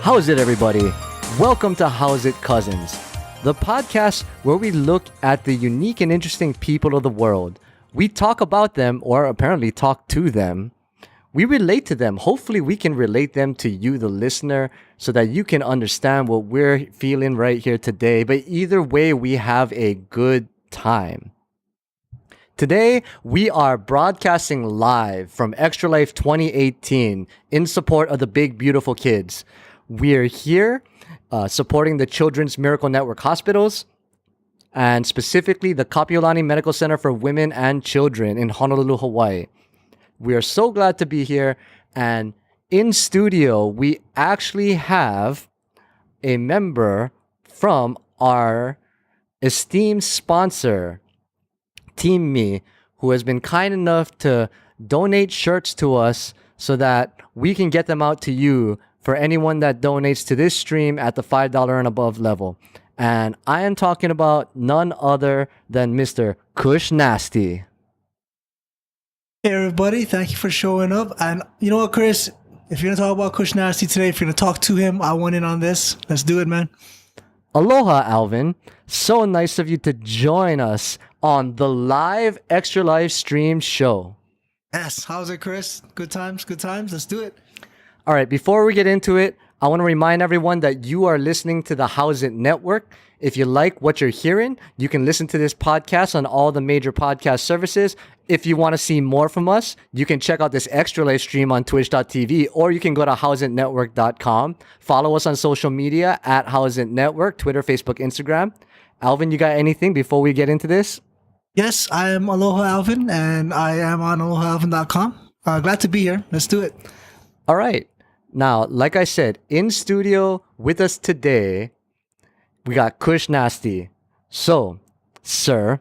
How's it, everybody? Welcome to How's It Cousins, the podcast where we look at the unique and interesting people of the world. We talk about them, or apparently talk to them. We relate to them. Hopefully, we can relate them to you, the listener, so that you can understand what we're feeling right here today. But either way, we have a good time. Today, we are broadcasting live from Extra Life 2018 in support of the Big Beautiful Kids. We're here supporting the Children's Miracle Network hospitals and specifically the Kapiolani Medical Center for Women and Children in Honolulu, Hawaii. We are so glad to be here, and in studio, we actually have a member from our esteemed sponsor, Team Me, who has been kind enough to donate shirts to us so that we can get them out to you for anyone that donates to this stream at the $5 and above level. And I am talking about none other than Mr. Kuhsnasty. Hey everybody, thank you for showing up. And you know what, Chris? If you're going to talk about Kuhsnasty today, if you're going to talk to him, I want in on this. Let's do it, man. Aloha, Alvin. So nice of you to join us on the live Extra Live stream show. Yes, how's it, Chris? Good times, good times. Let's do it. All right, before we get into it, I want to remind everyone that you are listening to the How's It Network. If you like what you're hearing, you can listen to this podcast on all the major podcast services. If you want to see more from us, you can check out this Extra Live stream on twitch.tv, or you can go to howsitnetwork.com. Follow us on social media at How's It Network, Twitter, Facebook, Instagram. Alvin, you got anything before we get into this? Yes, I am Aloha Alvin, and I am on alohalvin.com. Glad to be here. Let's do it. All right. Now, like I said, in studio with us today, we got Kuhsnasty. So, sir,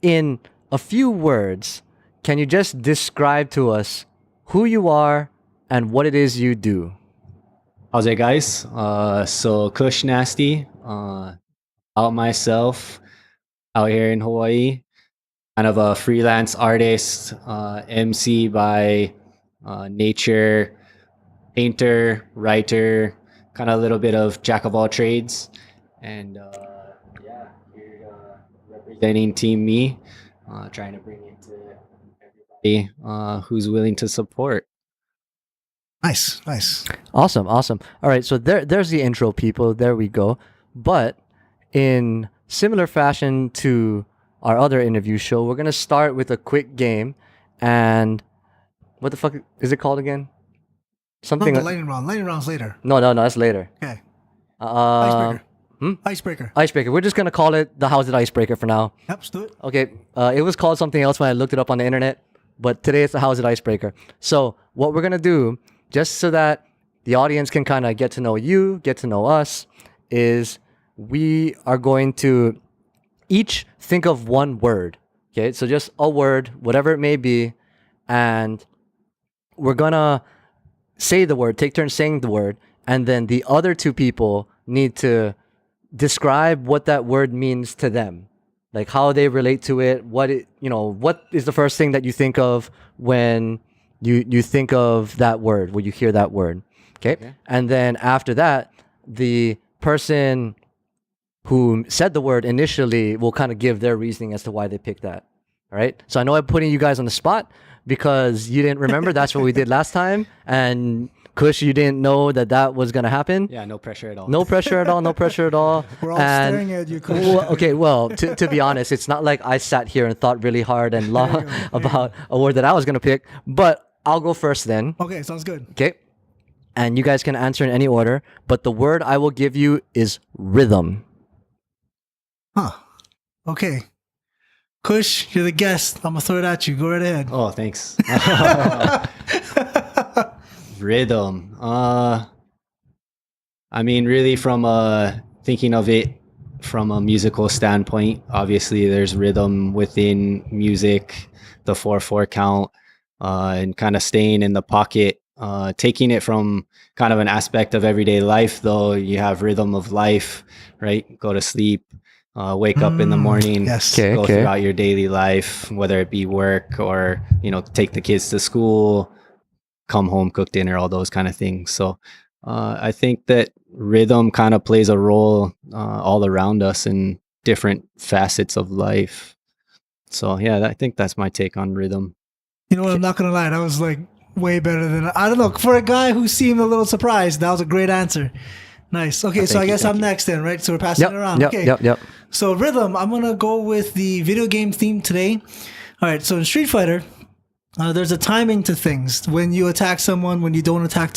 in a few words, can you just describe to us who you are and what it is you do? How's it, guys? So Kuhsnasty, out myself, out here in Hawaii, kind of a freelance artist, MC by nature, painter, writer, kind of a little bit of jack of all trades. And here representing Team Me, trying to bring it to everybody who's willing to support. Nice. Awesome. All right, so there's the intro, people. There we go. But in similar fashion to our other interview show, we're going to start with a quick game. And what the fuck is it called again? Something. The lightning round. Lightning round's later. No, that's later. Okay. Icebreaker. Icebreaker. We're just going to call it the How's It Icebreaker for now. Yep, let's do it. Okay. It was called something else when I looked it up on the internet, but today it's the How's It Icebreaker. So what we're going to do, just so that the audience can kind of get to know you, get to know us, is we are going to each think of one word. Okay. So just a word, whatever it may be. And we're going to say the word, take turns saying the word, and then the other two people need to describe what that word means to them, like how they relate to it. What is the first thing that you think of when you think of that word, when you hear that word? Okay, and then after that, the person who said the word initially will kind of give their reasoning as to why they picked that. All right. So I know I'm putting you guys on the spot because you didn't remember. That's what we did last time. And Kush, you didn't know that was going to happen. Yeah, no pressure at all. No pressure at all. We're all staring at you, Kush. Well, to be honest, it's not like I sat here and thought really hard and long about a word that I was going to pick. But I'll go first then. Okay, sounds good. Okay. And you guys can answer in any order. But the word I will give you is rhythm. Huh. Okay. Kush, you're the guest. I'm going to throw it at you. Go right ahead. Oh, thanks. Rhythm. I mean, really from thinking of it from a musical standpoint, obviously there's rhythm within music, the 4/4 count, and kind of staying in the pocket. Taking it from kind of an aspect of everyday life, though, you have rhythm of life, right? Go to sleep, wake up in the morning, yes. Go throughout your daily life, whether it be work or, take the kids to school, come home, cook dinner, all those kind of things. So I think that rhythm kind of plays a role all around us in different facets of life. So yeah, I think that's my take on rhythm. You know what? I'm not gonna lie. That was like way better than I don't know. For a guy who seemed a little surprised, that was a great answer. Nice. Okay, so I guess I'm next then, right? So we're passing it around. Okay. Yep. So rhythm, I'm gonna go with the video game theme today. All right. So in Street Fighter, there's a timing to things when you attack someone, when you don't attack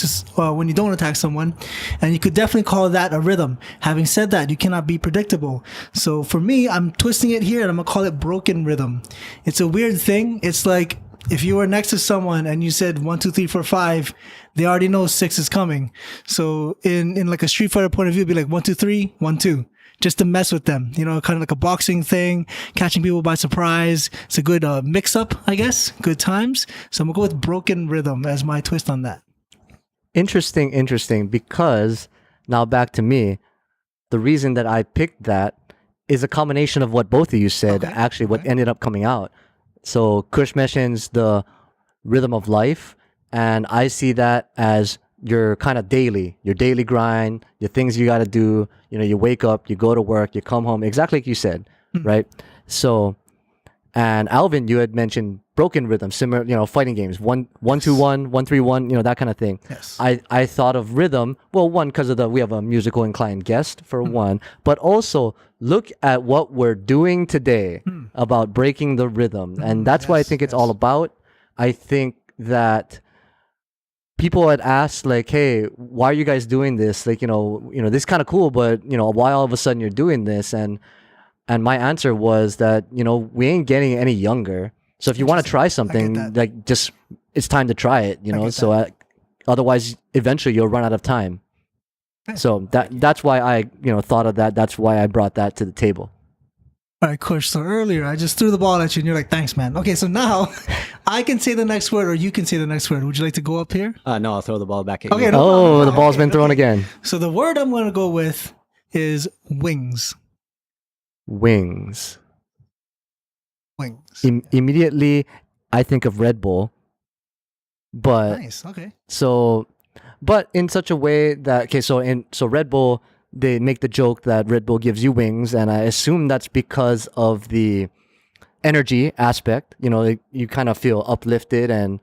someone, and you could definitely call that a rhythm. Having said that, you cannot be predictable. So for me, I'm twisting it here and I'm gonna call it broken rhythm. It's a weird thing. It's like if you were next to someone and you said 1, 2, 3, 4, 5, they already know 6 is coming. So in like a Street Fighter point of view, it'd be like 1, 2, 3, 1, 2. Just to mess with them, you know, kind of like a boxing thing, catching people by surprise. It's a good mix up, I guess. Good times. So I'm gonna go with broken rhythm as my twist on that. Interesting. Because now back to me, the reason that I picked that is a combination of what both of you said. Okay. Actually, what ended up coming out. So Kush mentions the rhythm of life, and I see that as your kind of your daily grind, your things you got to do. You know, you wake up, you go to work, you come home, exactly like you said, right? So, and Alvin, you had mentioned broken rhythm, similar, you know, fighting games, 1, 2, 1, 1, 3, 1, you know, that kind of thing. Yes. I thought of rhythm, well, one, because we have a musical inclined guest for one, but also look at what we're doing today about breaking the rhythm. And that's why I think it's all about. I think that people had asked like, hey, why are you guys doing this? Like, you know, this is kind of cool, but you know, why all of a sudden you're doing this? And my answer was that, you know, we ain't getting any younger. So if you want to try something, like just, it's time to try it, you know? So otherwise eventually you'll run out of time. So that's why I, you know, thought of that. That's why I brought that to the table. All right, Kush. So earlier I just threw the ball at you and you're like, thanks, man. Okay, so now I can say the next word or you can say the next word. Would you like to go up here? No, I'll throw the ball back at Okay, you. no problem. The ball's been thrown again. So the word I'm going to go with is wings. Wings. Immediately, I think of Red Bull, but nice. Okay. So, but in such a way that so Red Bull, they make the joke that Red Bull gives you wings, and I assume that's because of the energy aspect. You know, you kind of feel uplifted and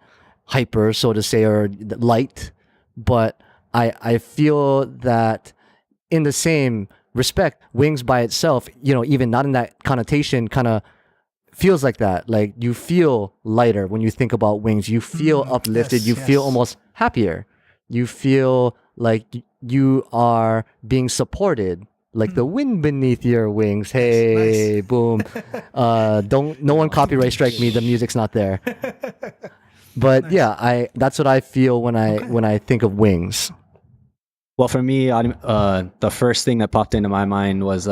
hyper, so to say, or light. But I feel that in the same respect, wings by itself, you know, even not in that connotation, kind of feels like that. Like you feel lighter when you think about wings. You feel uplifted. You feel almost happier. You feel like you are being supported, like the wind beneath your wings. Hey, nice. Boom. No one copyright strike me. The music's not there. But nice. Yeah, that's what I feel when I think of wings. Well, for me, the first thing that popped into my mind was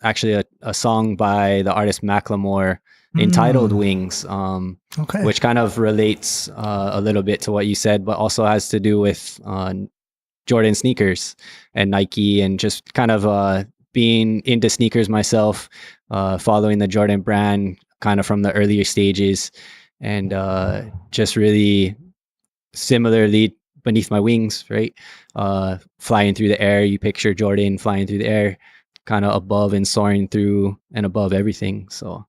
actually a song by the artist Macklemore entitled Wings, which kind of relates a little bit to what you said, but also has to do with Jordan sneakers and Nike, and just kind of being into sneakers myself, following the Jordan brand kind of from the earlier stages, and just really similarly beneath my wings, right? Flying through the air, you picture Jordan flying through the air, kind of above and soaring through and above everything. So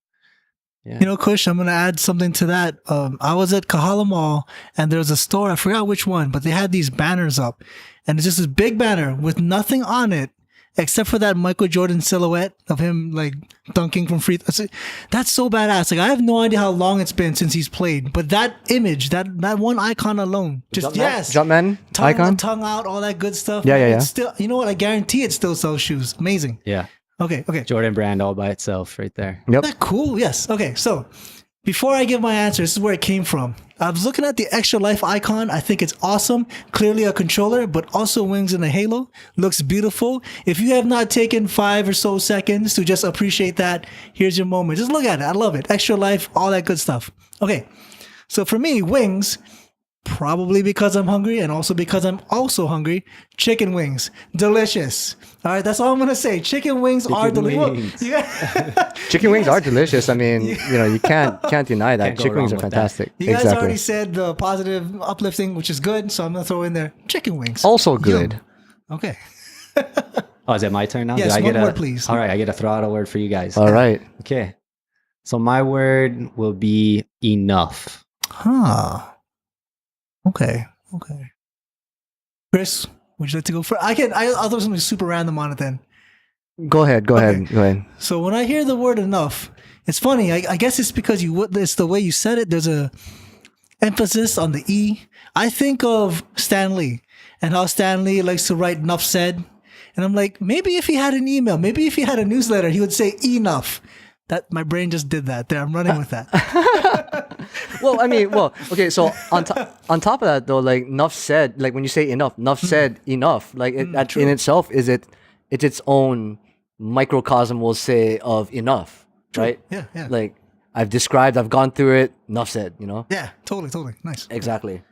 yeah. You know, Kush, I'm going to add something to that. I was at Kahala Mall and there was a store, I forgot which one, but they had these banners up, and it's just this big banner with nothing on it except for that Michael Jordan silhouette of him like dunking from free. That's so badass. Like I have no idea how long it's been since he's played, but that image, that one icon alone, just Jumpman icon, tongue out, all that good stuff. Yeah. It's still, you know what? I guarantee it still sells shoes. Amazing. Yeah. Okay. Jordan brand all by itself right there. Yep. Isn't that cool? Yes. Okay. So before I give my answer, this is where it came from. I was looking at the Extra Life icon. I think it's awesome. Clearly a controller, but also wings and a halo. Looks beautiful. If you have not taken 5 or so seconds to just appreciate that, here's your moment. Just look at it. I love it. Extra Life, all that good stuff. Okay. So for me, wings, Probably because I'm hungry and also because I'm also hungry. Chicken wings. Delicious. All right, that's all I'm going to say. Chicken wings are delicious. wings. Yeah. Chicken wings are delicious. I mean, you can't deny that. Can't go Chicken wings are wrong with that. fantastic. You guys Exactly. already said the positive, uplifting, which is good. So I'm going to throw in there chicken wings. Also good. Yum. Okay. Oh, is it my turn now? Yes, Do I one get word, please. All right, I get to throw out a word for you guys. All right. Okay. So my word will be enough. Huh. Okay. Chris, would you like to go first? I'll throw something super random on it then. Go ahead. Go ahead. So when I hear the word enough, it's funny. I guess it's because it's the way you said it. There's a emphasis on the E. I think of Stan Lee and how Stan Lee likes to write enough said. And I'm like, maybe if he had an email, maybe if he had a newsletter, he would say enough. That my brain just did that. There, I'm running with that. Well, I mean, okay. So on top of that, though, like enough said, like when you say enough said enough, like that in itself it's its own microcosm, we'll say, of enough, right? Yeah. Like I've gone through it. Enough said, you know. Yeah, totally. Nice. Exactly.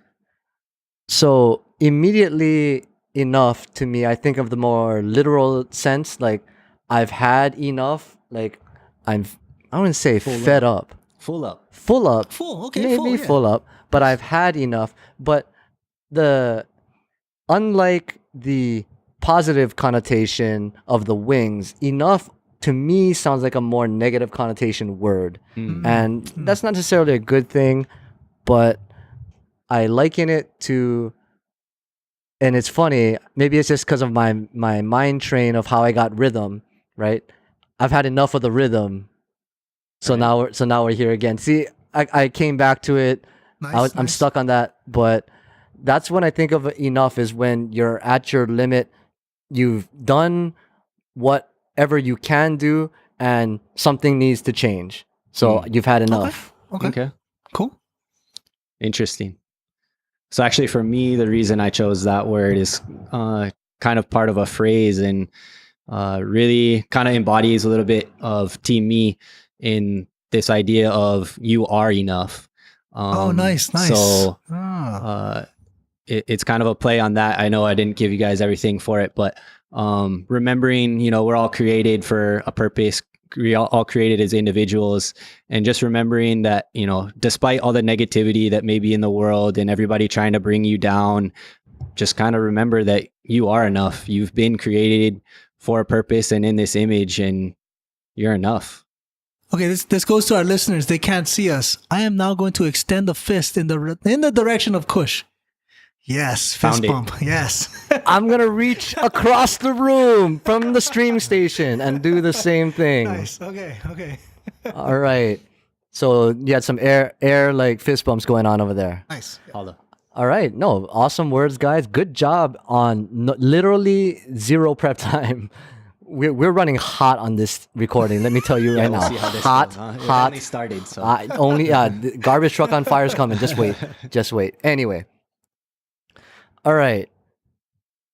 So immediately enough to me, I think of the more literal sense. Like I've had enough. Like I wouldn't say fed up. Full up. Full up. Full, okay, Maybe full, yeah. full up, but I've had enough. But unlike the positive connotation of the wings, enough to me sounds like a more negative connotation word. And that's not necessarily a good thing, but I liken it to, and it's funny, maybe it's just because of my mind train of how I got rhythm, right? I've had enough of the rhythm. So now we're here again. See, I came back to it. I'm stuck on that, but that's when I think of enough, is when you're at your limit. You've done whatever you can do, and something needs to change. So you've had enough. Okay. Cool. Interesting. So actually, for me, the reason I chose that word is kind of part of a phrase, and really kind of embodies a little bit of Team Me in this idea of you are enough. Nice. So Ah. it's kind of a play on that. I know I didn't give you guys everything for it, but remembering, we're all created for a purpose. We all created as individuals, and just remembering that, despite all the negativity that may be in the world and everybody trying to bring you down, just kind of remember that you are enough. You've been created for a purpose and in this image, and you're enough. Okay, this goes to our listeners. They can't see us. I am now going to extend a fist in the direction of Kush. Yes, fist bump. Yes. I'm gonna reach across the room from the stream station and do the same thing. Nice. Okay. All right. So you had some air like fist bumps going on over there. Nice. All right. No, awesome words, guys. Good job on literally zero prep time. We're running hot on this recording. Let me tell you right We'll now. see how this Hot, goes, huh? It hot. only started, so. The garbage truck on fire is coming. Just wait. Anyway. All right.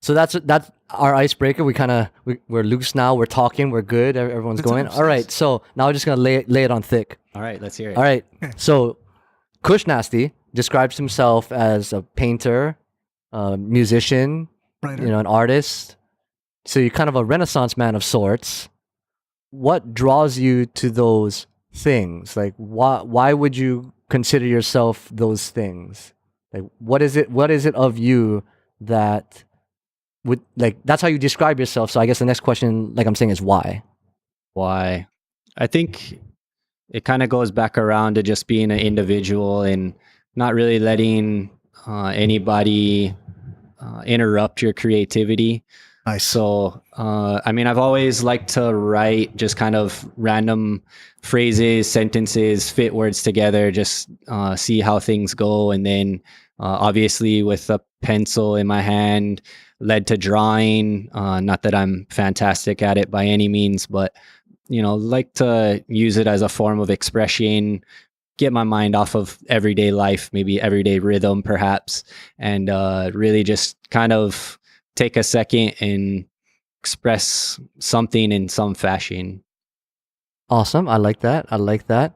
So that's our icebreaker. We're loose now. We're talking. We're good. Everyone's going. All right. So now we're just gonna lay it on thick. All right, let's hear it. All right. So Kuhsnasty describes himself as a painter, musician, Writer. an artist. So you're kind of a Renaissance man of sorts. What draws you to those things? Like, why would you consider yourself those things? Like, what is it of you that would, like, that's how you describe yourself. So I guess the next question, like I'm saying, is why? Why? I think it kind of goes back around to just being an individual and not really letting anybody interrupt your creativity. Nice. So, I've always liked to write just kind of random phrases, sentences, fit words together, just see how things go. And then obviously with a pencil in my hand led to drawing. Not that I'm fantastic at it by any means, but, like to use it as a form of expression, get my mind off of everyday life, maybe everyday rhythm perhaps, and really just kind of take a second and express something in some fashion. Awesome. I like that.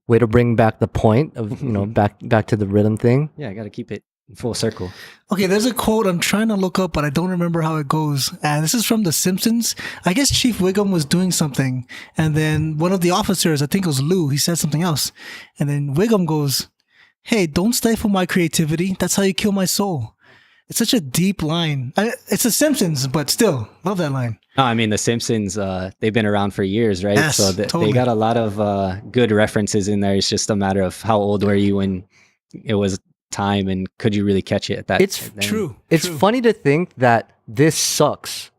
Way to bring back the point of, back to the rhythm thing. Yeah, I got to keep it Full circle. Okay, there's a quote I'm trying to look up, but I don't remember how it goes. And this is from The Simpsons. I guess Chief Wiggum was doing something, and then one of the officers, I think it was Lou, he said something else. And then Wiggum goes, "Hey, don't stifle my creativity. That's how you kill my soul." It's such a deep line. It's The Simpsons, but still, love that line. No, I mean, The Simpsons, they've been around for years, right? Yes, So totally. they got a lot of good references in there. It's just a matter of how old were you when it was time, and could you really catch it at that? It's then? True. It's true. funny to think that "This Sucks"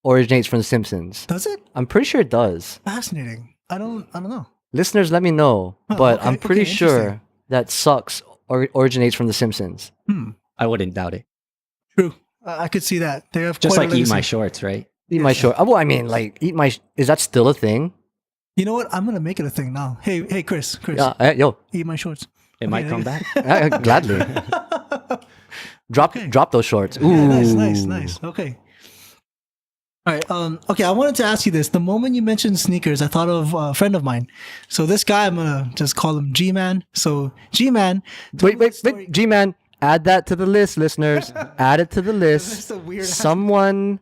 originates from The Simpsons. Does it? I'm pretty sure it does. Fascinating. I don't know. Listeners, let me know. Huh, But okay, I'm pretty okay, sure interesting. that "Sucks" originates from The Simpsons. I wouldn't doubt it. True. I could see that. They have Just quite a like Eat My legacy. Shorts, right? Eat my short. Well, I mean, like eat my. Is that still a thing? You know what? I'm gonna make it a thing now. Hey, Chris, Yo, eat my shorts. It might come back. gladly. Drop those shorts. Ooh, Yeah, nice. Okay. All right. Okay, I wanted to ask you this. The moment you mentioned sneakers, I thought of a friend of mine. So this guy, I'm gonna just call him G-Man. So G-Man. Wait, G-Man, add that to the list, listeners. Add it to the list. That's a weird. Someone,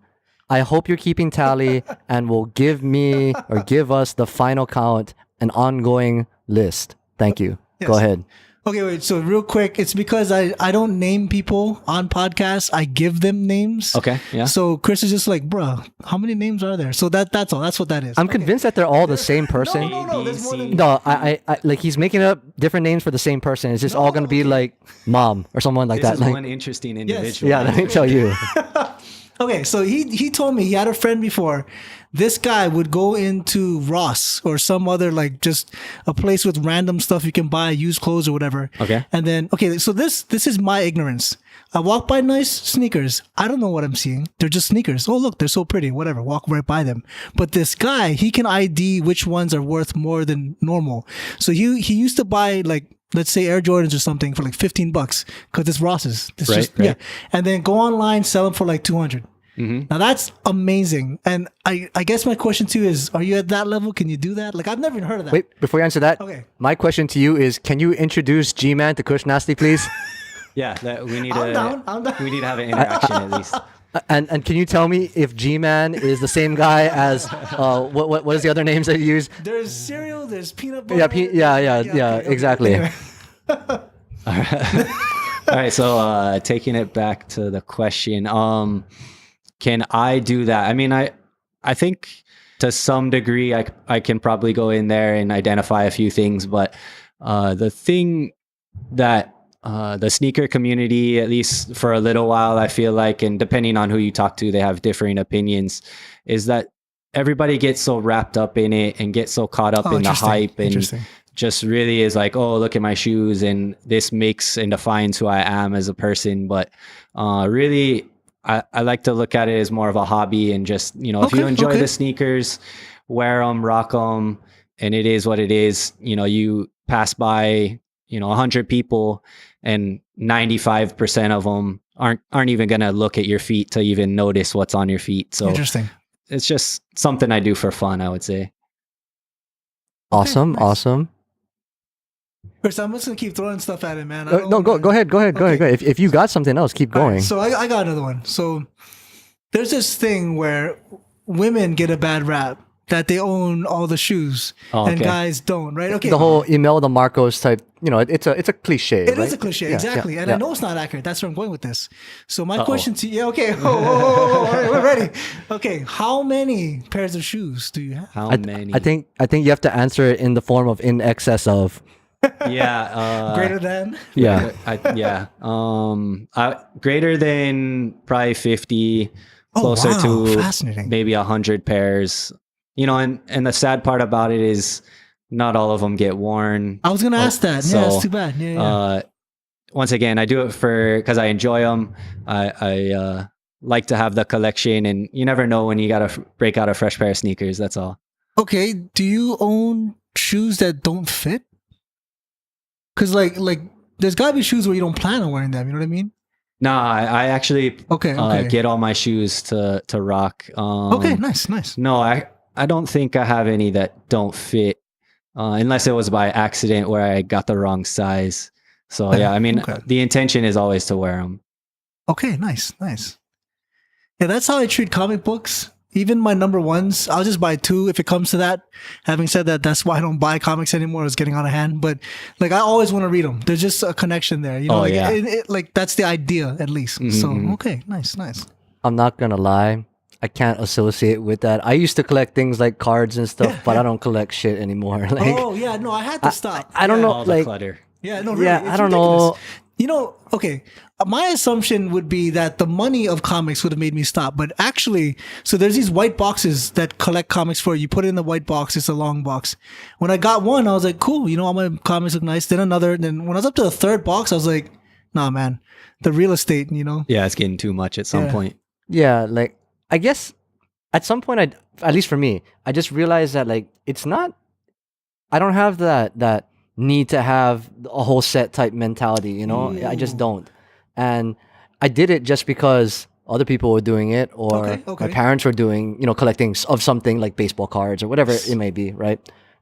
I hope you're keeping tally and will give me or give us the final count, an ongoing list. Thank you. Go Yes. ahead. Okay, wait. So real quick, it's because I don't name people on podcasts. I give them names. Okay, yeah. So Chris is just like, bruh, how many names are there? So that's all. That's what that is. I'm convinced that they're all the same person. No. There's more than No, I like he's making up different names for the same person. It's just all gonna be like mom or someone like This that. is Like, one interesting individual. yeah, let me tell you. Okay, so he told me he had a friend before. This guy would go into Ross or some other like just a place with random stuff you can buy, used clothes or whatever. Okay. And then so this is my ignorance. I walk by nice sneakers. I don't know what I'm seeing. They're just sneakers. Oh look, they're so pretty. Whatever. Walk right by them. But this guy, he can ID which ones are worth more than normal. So he used to buy like, let's say Air Jordans or something for like $15 because it's Ross's. It's Right. Yeah. And then go online, sell them for like 200. Mm-hmm. Now that's amazing. And I guess my question to you is, are you at that level? Can you do that? Like I've never even heard of that. Wait, before you answer that, Okay. my question to you is: can you introduce G-Man to Kuhsnasty, please? Yeah, we need I'm down. we need to have an interaction at least. And can you tell me if G-Man is the same guy as what is the other names that you use? There's cereal, there's peanut butter. Yeah, okay. exactly. Anyway. All right, so taking it back to the question, can I do that? I mean, I think to some degree I can probably go in there and identify a few things, but the thing that the sneaker community, at least for a little while, I feel like, and depending on who you talk to, they have differing opinions, is that everybody gets so wrapped up in it and get so caught up in the Interesting. hype and Interesting. just really is like, oh, look at my shoes and this makes and defines who I am as a person. But really, I like to look at it as more of a hobby and just, if you enjoy the sneakers, wear them, rock them, and it is what it is. You pass by, 100 people and 95% of them aren't even going to look at your feet to even notice what's on your feet. So Interesting. it's just something I do for fun, I would say. Awesome, nice. awesome. Chris, I'm just gonna keep throwing stuff at him, man. No, go ahead. If you got something else, keep All going. right, so I got another one. So there's this thing where women get a bad rap that they own all the shoes and okay. guys don't, right? Okay. The whole Imelda Marcos type, it's a cliche. It right? is a cliche, Yeah, exactly. yeah, and yeah. I know it's not accurate. That's where I'm going with this. So my question to you, okay. All right, we're ready. Okay. How many pairs of shoes do you have? How many? I think you have to answer it in the form of in excess of. Yeah. Greater than? Yeah. Greater than probably 50, closer wow, to fascinating. maybe 100 pairs. And the sad part about it is not all of them get worn. I was going to ask that. so, Yeah, it's too bad. Yeah. Once again, I do it because I enjoy them. I like to have the collection, and you never know when you got to break out a fresh pair of sneakers. That's all. Okay. Do you own shoes that don't fit? Because like there's got to be shoes where you don't plan on wearing them. You know what I mean? No, I actually Okay. get all my shoes to rock. Okay. Nice. No, I don't think I have any that don't fit, unless it was by accident where I got the wrong size. So yeah, I mean, Okay. the intention is always to wear them. Okay, nice. Yeah, that's how I treat comic books. Even my number ones, I'll just buy two if it comes to that. Having said that, that's why I don't buy comics anymore. It's getting out of hand. But like, I always want to read them. There's just a connection there. You know, Oh, like, yeah. like that's the idea at least. So okay, nice. I'm not gonna lie. I can't associate with that. I used to collect things like cards and stuff, but I don't collect shit anymore. Like, Oh yeah, no, I had to stop. I don't Yeah. know. All the Like, clutter. Yeah, no, really, yeah, it's I don't ridiculous. know. You know, okay, my assumption would be that the money of comics would have made me stop. But actually, so there's these white boxes that collect comics for you. You put it in the white box, it's a long box. When I got one, I was like, cool, you know, all my comics look nice. Then another, then when I was up to the third box, I was like, nah, man, the real estate, you know? Yeah, it's getting too much at some Yeah. point. Yeah, like I guess at some point, at least for me, I just realized that like it's not. I don't have that need to have a whole set type mentality. You know, I just don't. And I did it just because other people were doing it, or Okay. my parents were doing, collecting of something like baseball cards or whatever it may be, right?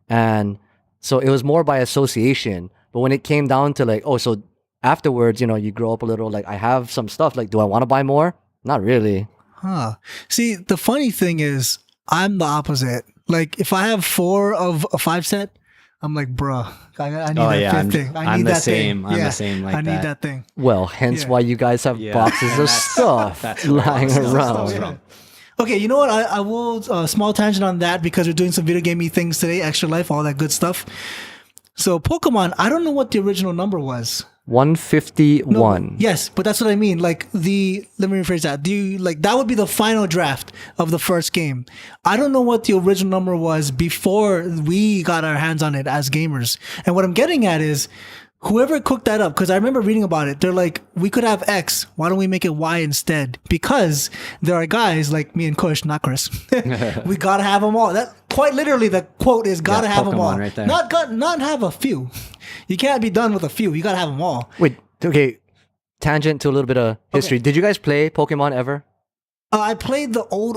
And so it was more by association. But when it came down to like, oh, so afterwards, you grow up a little. Like, I have some stuff. Like, do I want to buy more? Not really. Huh. See, the funny thing is, I'm the opposite. Like, if I have 4 of a 5 set, I'm like, bruh, I need Oh, that yeah, 5th I'm- thing. I I'm need the that same. thing. I'm the Yeah, same like I need that. that thing. Well, hence Yeah. why you guys have Yeah. boxes And of that's- stuff that's where lying boxes of around. stuff Yeah. from. Okay, you know what? I will small tangent on that because we're doing some video gamey things today, Extra Life, all that good stuff. So Pokemon, I don't know what the original number was. 151. Yes, but that's what I mean. Like let me rephrase that. That would be the final draft of the first game. I don't know what the original number was before we got our hands on it as gamers. And what I'm getting at is whoever cooked that up, because I remember reading about it, they're like, we could have X. Why don't we make it Y instead? Because there are guys like me and Kush, not Chris. We gotta have them all. That quite literally, the quote is gotta have them Pokemon all. right there. Not have a few. You can't be done with a few. You gotta have them all. Wait, okay. Tangent to a little bit of history. Did you guys play Pokemon ever? I played the old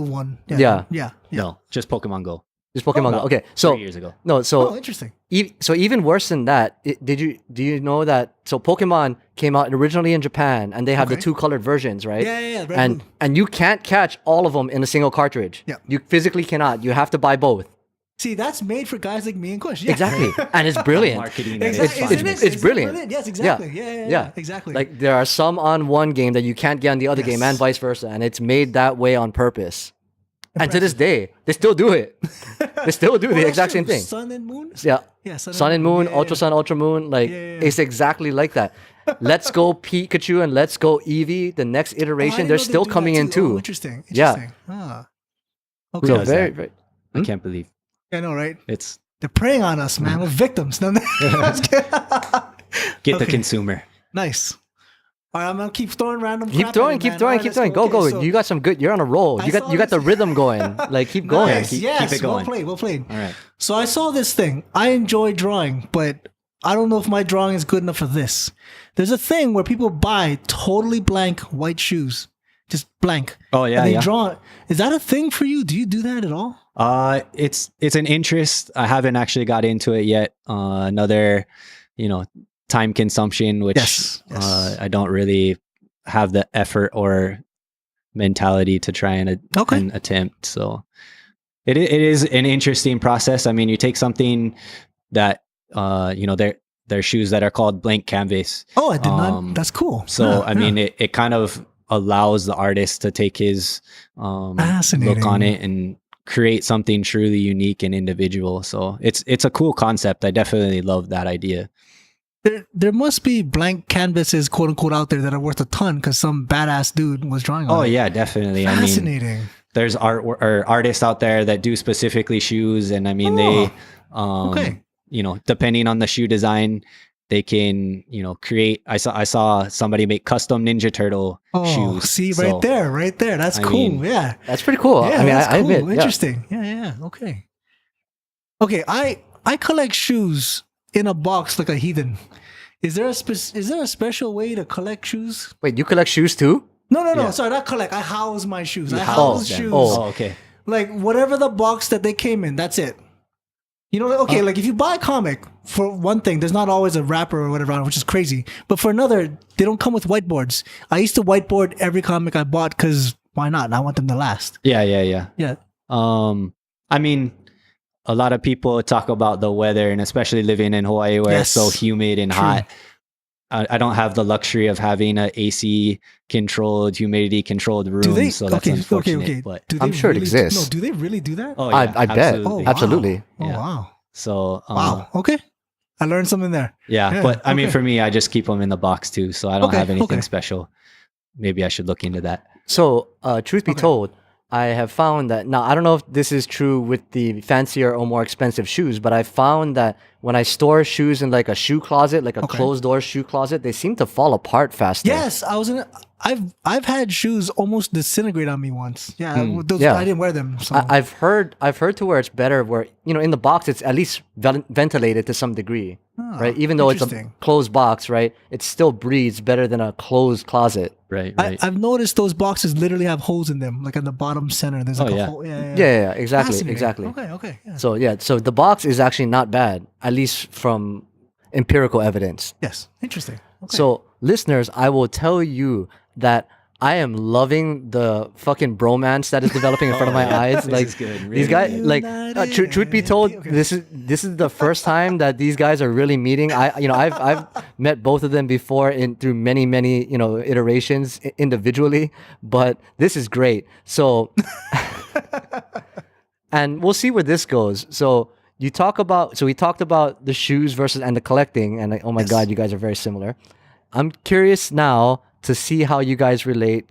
one. Yeah. No, just Pokemon Go. Just Pokemon Go. Okay, 3 so years ago. no, Oh, so interesting. so even worse than that, do you know that? So Pokemon came out originally in Japan, and they have the Okay. 2 colored versions, right? Yeah, red and blue. and you can't catch all of them in a single cartridge. Yeah. You physically cannot. You have to buy both. See, that's made for guys like me and Kush. Yeah. Exactly, and it's brilliant. Marketing. Exactly. It's- Isn't it's- it? it's Isn't it brilliant. Yes, exactly. Yeah, exactly. Like there are some on one game that you can't get on the other game, Yes. and vice versa, and it's made that way on purpose. And to this day, they still do it. They still do Well, the that's exact true. same thing. Sun and moon. Yeah. Yeah, Sun and Moon, Yeah, Ultra Sun, Ultra Moon, like Yeah. it's exactly like that. Let's Go Pikachu and Let's Go Eevee, the next Oh, I iteration, didn't they're know they still do that coming in too. Oh, interesting. Yeah. Ah. So Okay. does very, that? very, I can't believe I know, right? it's They're preying on us, man. We're victims. No, get the Okay. consumer. Nice. All right, I'm gonna keep throwing random. keep crap throwing, at it, keep man. throwing, All right, keep let's throwing. Go, Okay, go. so- You got some good. You're on a roll. I You saw got the this- rhythm going. Like keep going. Nice. Keep Yes, it going. Well played. All right. So I saw this thing. I enjoy drawing, but I don't know if my drawing is good enough for this. There's a thing where people buy totally blank white shoes, just blank. Oh, yeah, and they yeah. draw. Is that a thing for you? Do you do that at all? It's an interest. I haven't actually got into it yet. Another, time consumption, which Yes. I don't really have the effort or mentality to try and, Okay. and attempt. So it is an interesting process. I mean, you take something that they're shoes that are called blank canvas. Oh, I did not. That's cool. So Yeah, I mean, it kind of allows the artist to take his look Fascinating. on it and create something truly unique and individual. So it's a cool concept. I definitely love that idea. there must be blank canvases, quote unquote, out there that are worth a ton because some badass dude was drawing on Oh it. yeah, definitely. I mean, Fascinating. there's artists out there that do specifically shoes, and I mean they, okay. depending on the shoe design, they can create. I saw somebody make custom Ninja Turtle Oh, shoes. see, So, right there. That's I cool. mean, Yeah. That's pretty cool. Yeah, I mean, that's I cool. admit. Yeah. Interesting. Yeah. Okay. Okay, I collect shoes in a box like a heathen. Is there a special way to collect shoes? Wait, you collect shoes too? No. Yeah. Sorry, not collect. I house my shoes. I You house house them. shoes. Oh. Oh, okay. Like whatever the box that they came in. That's it. You know, okay, like if you buy a comic, for one thing, there's not always a wrapper or whatever on it, which is crazy. But for another, they don't come with whiteboards. I used to whiteboard every comic I bought because why not? And I want them to last. Yeah. Yeah. I mean, a lot of people talk about the weather, and especially living in Hawaii where it's so humid and hot. I don't have the luxury of having an AC controlled, humidity controlled room, so that's unfortunate. But I'm sure it exists. No, do they really do that? oh, yeah, I bet. absolutely. wow. Absolutely. Oh, Yeah. wow. So Wow. Okay. I learned something there. yeah, but I mean, for me, I just keep them in the box too, so I don't Okay, have anything okay. special. Maybe I should look into that. So, truth be told, I have found that now I don't know if this is true with the fancier or more expensive shoes, but I found that when I store shoes in like a shoe closet, like a closed door shoe closet, they seem to fall apart faster. Yes, I've had shoes almost disintegrate on me once. Yeah, those, Yeah. I didn't wear them. So. I've heard to where it's better where in the box it's at least ventilated to some degree, right? Even though it's a interesting. closed box, right? It still breathes better than a closed closet. Right. I've noticed those boxes literally have holes in them, like in the bottom center. There's like a yeah. hole. Yeah, exactly, Fascinating. exactly. Okay. Yeah. So the box is actually not bad, at least from empirical evidence. Yes, interesting. Okay. So, listeners, I will tell you that I am loving the fucking bromance that is developing in front of my eyes. This Like is good, these really guys, good. like truth be told, Okay. this is the first time that these guys are really meeting. I've met both of them before through many iterations individually, but this is great. So, and we'll see where this goes. So. We talked about the shoes versus and the collecting, and oh my god, you guys are very similar. I'm curious now to see how you guys relate.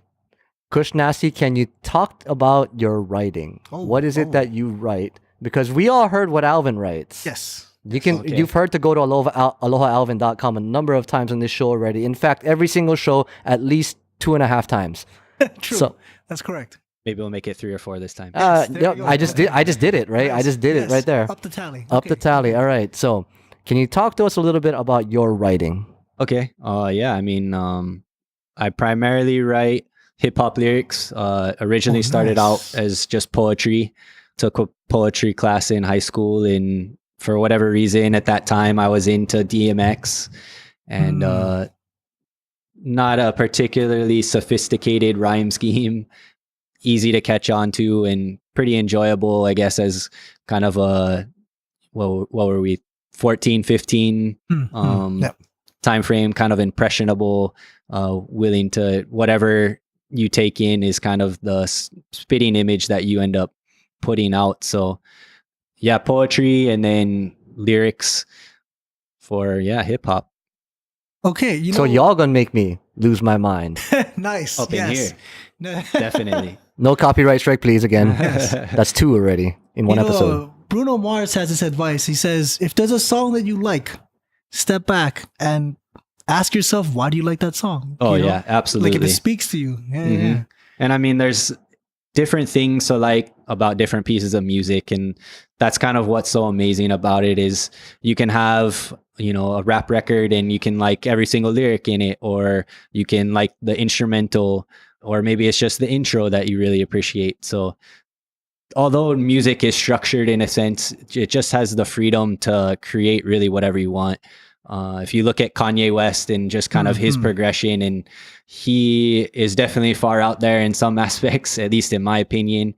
Kuhsnasty, can you talk about your writing? What is it that you write? Because we all heard what Alvin writes. Yes. You've heard to go to alohalvin.com a number of times on this show already. In fact, every single show at least 2.5 times. True. So- That's correct. Maybe we'll make it 3 or 4 this time. There you go. I just did it, right? I just did it right there. Up the tally. Up the tally. All right. So, can you talk to us a little bit about your writing? Okay. Yeah. I mean, I primarily write hip hop lyrics. Originally started out as just poetry. Took a poetry class in high school, and for whatever reason, at that time, I was into DMX, and not a particularly sophisticated rhyme scheme. Easy to catch on to and pretty enjoyable, I guess, as kind of a what were we 14, 15 time frame, kind of impressionable, willing to whatever you take in is kind of the spitting image that you end up putting out. So yeah, poetry and then lyrics for hip hop. Okay, So y'all gonna make me lose my mind. nice. Up in here. No. Definitely. No copyright strike, please. Again, that's 2 already in one episode. Bruno Mars has this advice. He says, if there's a song that you like, step back and ask yourself, why do you like that song? Oh, You know? yeah, absolutely. Like if it speaks to you. Yeah. And I mean, there's different things to like about different pieces of music. And that's kind of what's so amazing about it is you can have, a rap record and you can like every single lyric in it, or you can like the instrumental, or maybe it's just the intro that you really appreciate. So although music is structured in a sense, it just has the freedom to create really whatever you want. If you look at Kanye West and just kind of his progression, and he is definitely far out there in some aspects, at least in my opinion.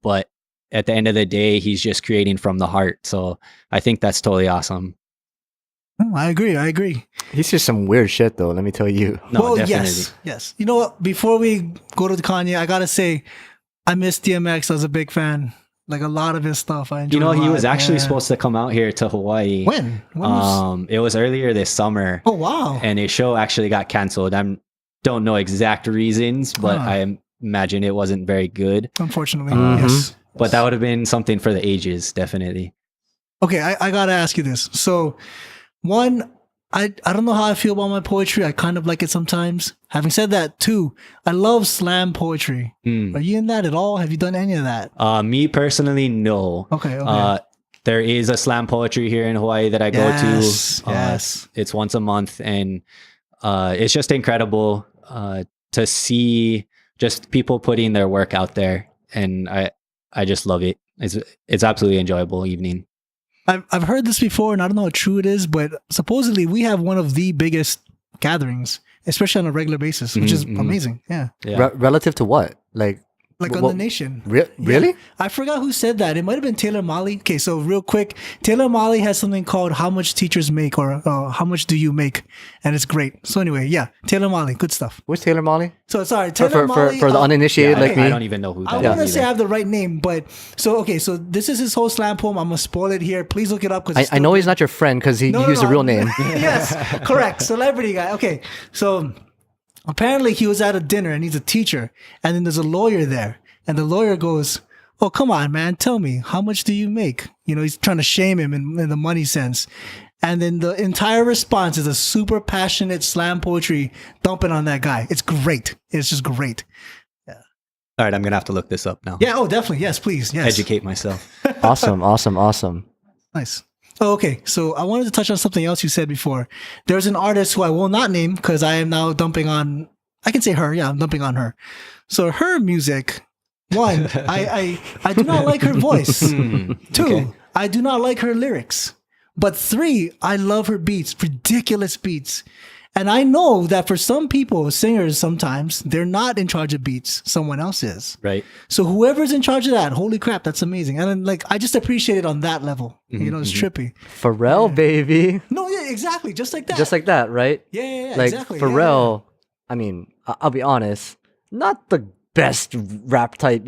But at the end of the day, he's just creating from the heart. So I think that's totally awesome. Oh, I agree. He's just some weird shit, though. Let me tell you. No, well, definitely. yes. You know what? Before we go to the Kanye, I gotta say, I miss DMX. I was a big fan. Like a lot of his stuff, I enjoyed. He was actually supposed to come out here to Hawaii. When? It was earlier this summer. Oh wow! And his show actually got canceled. I don't know exact reasons, but I imagine it wasn't very good. Unfortunately, yes. But that would have been something for the ages, definitely. Okay, I gotta ask you this. So, one, I don't know how I feel about my poetry. I kind of like it sometimes. Having said that, two, I love slam poetry. Are you in that at all? Have you done any of that? Me personally, no. Okay. There is a slam poetry here in Hawaii that I go to. Yes. It's once a month, and it's just incredible to see just people putting their work out there, and I just love it. It's absolutely enjoyable evening. I've heard this before, and I don't know how true it is, but supposedly we have one of the biggest gatherings, especially on a regular basis, which is amazing. Yeah. Yeah. Relative to what? Like on Well, the nation. Really? I forgot who said that. It might have been Taylor Molly. Okay, so real quick, Taylor Molly has something called How Much Teachers Make or How Much Do You Make? And it's great. So anyway, yeah, Taylor Molly, good stuff. Where's Taylor Molly? So sorry, Taylor Molly. For the uninitiated Yeah, like me. I don't even know who that I is. want to say I either. have the right name, but so this is his whole slam poem. I'm gonna spoil it here. Please look it up because I know he's not your friend because he used a real name. Yes, correct. Celebrity guy. Okay, so apparently he was at a dinner and he's a teacher, and then there's a lawyer there, and the lawyer goes, "Oh, come on, man, tell me, how much do you make?" You know, he's trying to shame him in the money sense. And then the entire response is a super passionate slam poetry dumping on that guy. It's great. It's just great. All right, I'm gonna have to look this up now. Yeah. Oh, definitely. Yes, please. Yes. Educate myself. Awesome. Nice. Oh, okay. So I wanted to touch on something else you said before. There's an artist who I will not name because I am now dumping on. I can say her. Yeah, I'm dumping on her. So her music. One, I do not like her voice. Two, Okay. I do not like her lyrics. But three, I love her beats, ridiculous beats. And I know that for some people, singers sometimes, they're not in charge of beats. Someone else is. Right. So whoever's in charge of that, holy crap, that's amazing. And then, like, I just appreciate it on that level. You know, it's trippy. Pharrell, baby. No, yeah, exactly. Just like that. Just like that, right? yeah, Like exactly. Pharrell, I mean, I'll be honest, not the best rap type,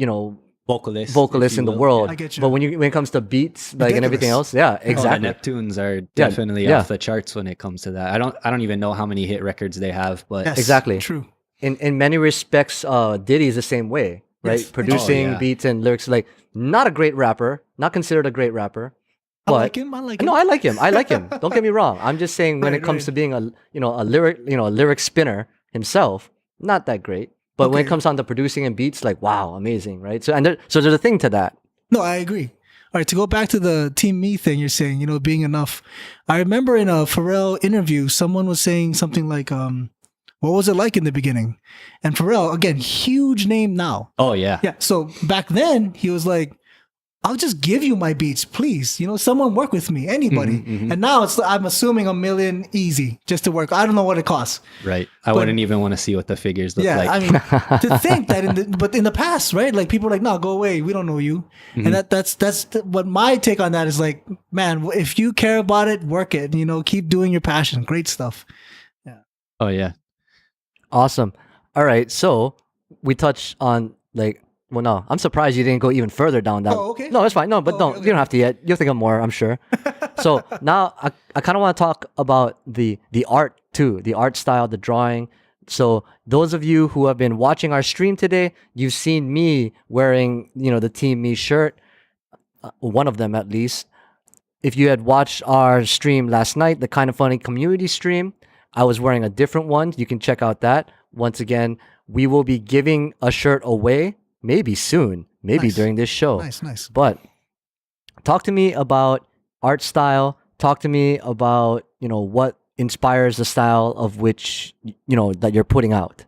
Vocalist. vocalist if you in the will. world. I get you. But when it comes to beats, like and everything Ridiculous. else, yeah, Oh, the exactly. Neptunes are definitely yeah. off the charts when it comes to that. I don't even know how many hit records they have, but Yes, Exactly. True. In many respects, Diddy is the same way, right? Yes. Producing Oh, yeah. beats and lyrics, like not a great rapper, not considered a great rapper. I But like him. I like him. no, I like him. I like him. Don't get me wrong. I'm just saying when Right, it comes right. to being a lyric spinner himself, not that great. But when it Okay. comes on to producing and beats, like wow, amazing, right? So so there's a thing to that. No, I agree. All right, to go back to the Team Me thing you're saying, being enough. I remember in a Pharrell interview, someone was saying something like, what was it like in the beginning? And Pharrell, again, huge name now. oh yeah. Yeah. So back then he was like, I'll just give you my beats, please. Someone work with me, anybody. And now I'm assuming $1 million easy just to work. I don't know what it costs. Right. I wouldn't even want to see what the figures look Yeah, like. I mean, to think that in the past, right? Like people are like, no, go away. We don't know you. And that's what my take on that is like, man, if you care about it, work it. Keep doing your passion. Great stuff. oh yeah. Awesome. All right, so we touched on like. Well, no, I'm surprised you didn't go even further down that. Oh, okay. No, it's fine. No, but Oh, okay, you don't have to yet. You'll think of more, I'm sure. So now I kind of want to talk about the art too, the art style, the drawing. So those of you who have been watching our stream today, you've seen me wearing, the Team Me shirt, one of them at least. If you had watched our stream last night, the Kind of Funny community stream, I was wearing a different one. You can check out that. Once again, we will be giving a shirt away. Maybe soon, maybe Nice. during this show. Nice. But talk to me about art style. Talk to me about, what inspires the style of which, that you're putting out.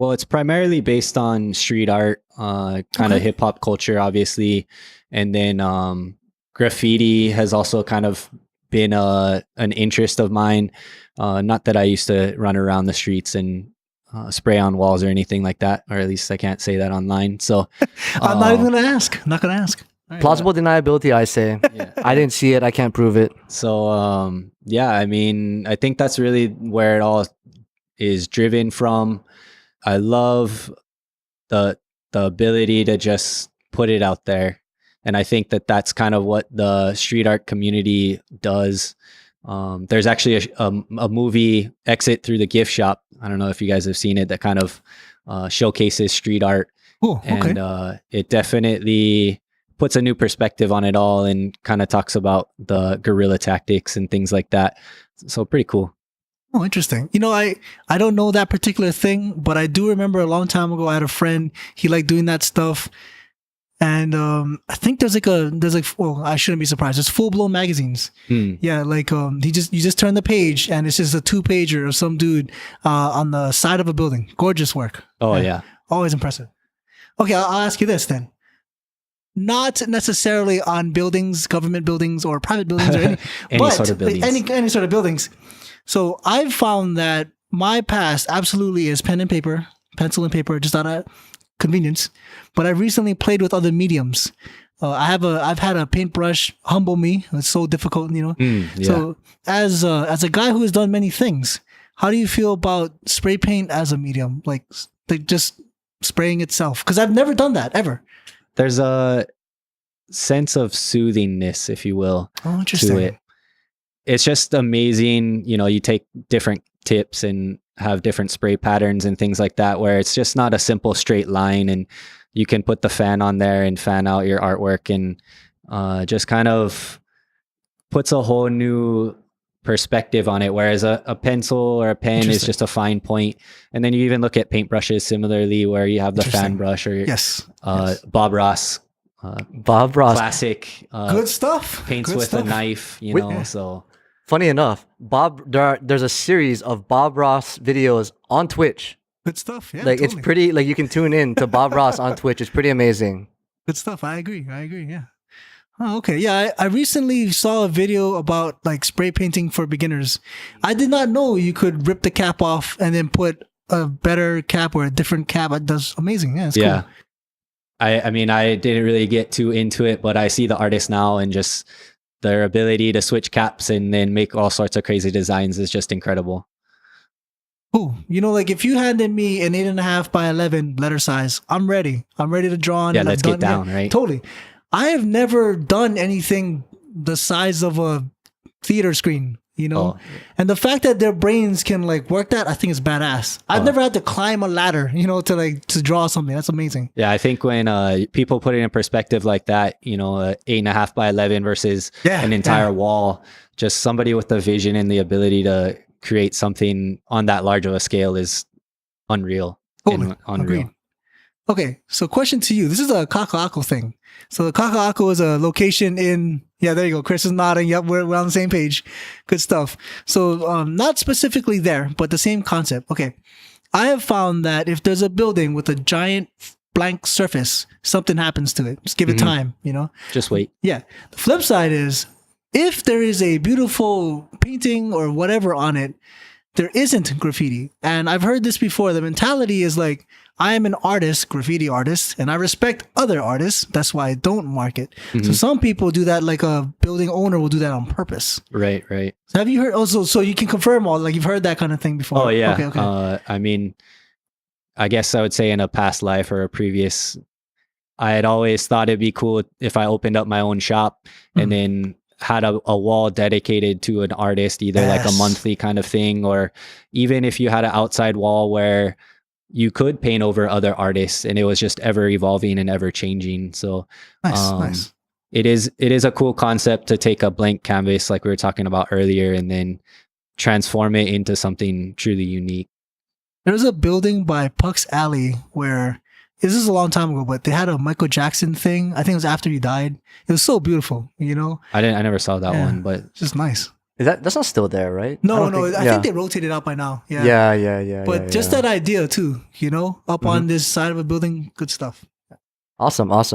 Well, it's primarily based on street art, kind Okay. of hip hop culture, obviously, and then graffiti has also kind of been an interest of mine. Not that I used to run around the streets and spray on walls or anything like that, or at least I can't say that online. So I'm not even going to ask. I'm not going to ask. All right. Plausible deniability, I say. yeah. I didn't see it. I can't prove it. So yeah, I mean, I think that's really where it all is driven from. I love the ability to just put it out there, and I think that that's kind of what the street art community does. There's actually a movie, Exit Through the Gift Shop. I don't know if you guys have seen it, that kind of showcases street art. Oh, okay. And it definitely puts a new perspective on it all and kind of talks about the guerrilla tactics and things like that. So pretty cool. Oh, interesting. I don't know that particular thing, but I do remember a long time ago I had a friend, he liked doing that stuff. And I think there's well, I shouldn't be surprised. There's full blown magazines. Yeah, like you just turn the page and it's just a 2-pager of some dude on the side of a building. Gorgeous work. Oh yeah. Always impressive. Okay, I'll ask you this then. not necessarily on buildings, government buildings or private buildings or any, Any sort of buildings. any sort of buildings. So I've found that my past absolutely is pen and paper, pencil and paper, just out of convenience. But I recently played with other mediums. I've had a paintbrush humble me. It's so difficult, you know. Yeah. So as a guy who has done many things, how do you feel about spray paint as a medium, like just spraying itself? Because I've never done that ever. There's a sense of soothingness, if you will, Oh, interesting. to it. It's just amazing. You know, you take different tips and have different spray patterns and things like that, where it's just not a simple straight line, and you can put the fan on there and fan out your artwork, and just kind of puts a whole new perspective on it. Whereas a pencil or a pen is just a fine point. And then you even look at paintbrushes similarly, where you have the fan brush or Yes. Bob Ross. Bob Ross. Classic. Good stuff. Paints Good with stuff. a knife, you Wait, know. So Funny enough, there's a series of Bob Ross videos on Twitch. Good stuff. Yeah. Like totally. it's pretty. Like you can tune in to Bob Ross on Twitch. It's pretty amazing. Good stuff. I agree. Yeah. Oh, okay. Yeah, I recently saw a video about like spray painting for beginners. I did not know you could rip the cap off and then put a better cap or a different cap. That's amazing. Yeah, it's yeah. cool. I mean, I didn't really get too into it, but I see the artists now, and just their ability to switch caps and then make all sorts of crazy designs is just incredible. Cool. You know, like if you handed me an 8.5 by 11 letter size, I'm ready. I'm ready to draw on. Yeah, and let's I've get done- down, right? Totally. I have never done anything the size of a theater screen, you know? Oh. And the fact that their brains can like work that, I think is badass. I've never had to climb a ladder, you know, to draw something. That's amazing. Yeah, I think when people put it in perspective like that, you know, 8.5 by 11 versus an entire wall, just somebody with the vision and the ability to create something on that large of a scale is unreal. Totally. Unreal. Agreed. Okay, so question to you. This is a Kaka'ako thing. So the Kaka'ako is a location in, there you go. Chris is nodding. Yep, we're on the same page. Good stuff. So not specifically there, but the same concept. Okay. I have found that if there's a building with a giant blank surface, something happens to it. Just give it time, you know? Just wait. Yeah. The flip side is if there is a beautiful painting or whatever on it, there isn't graffiti. And I've heard this before. The mentality is like, I am an artist, graffiti artist, and I respect other artists. That's why I don't mark it. So some people do that, like a building owner will do that on purpose. Right. So have you heard also, so you can confirm all, like you've heard that kind of thing before? Oh, yeah. Okay. I mean, I guess I would say in a past life or a previous, I had always thought it'd be cool if I opened up my own shop and then had a wall dedicated to an artist, either like a monthly kind of thing, or even if you had an outside wall where you could paint over other artists and it was just ever evolving and ever changing. So Nice. it is a cool concept to take a blank canvas like we were talking about earlier and then transform it into something truly unique. There was a building by Puck's Alley where, this is a long time ago, but they had a Michael Jackson thing. I think it was after he died. It was so beautiful, you know? I never saw that one, but It's just nice. That's not still there, right? No, I think they rotated out by now. Yeah. Yeah. But just that idea too, you know, up on this side of a building, good stuff. Awesome. All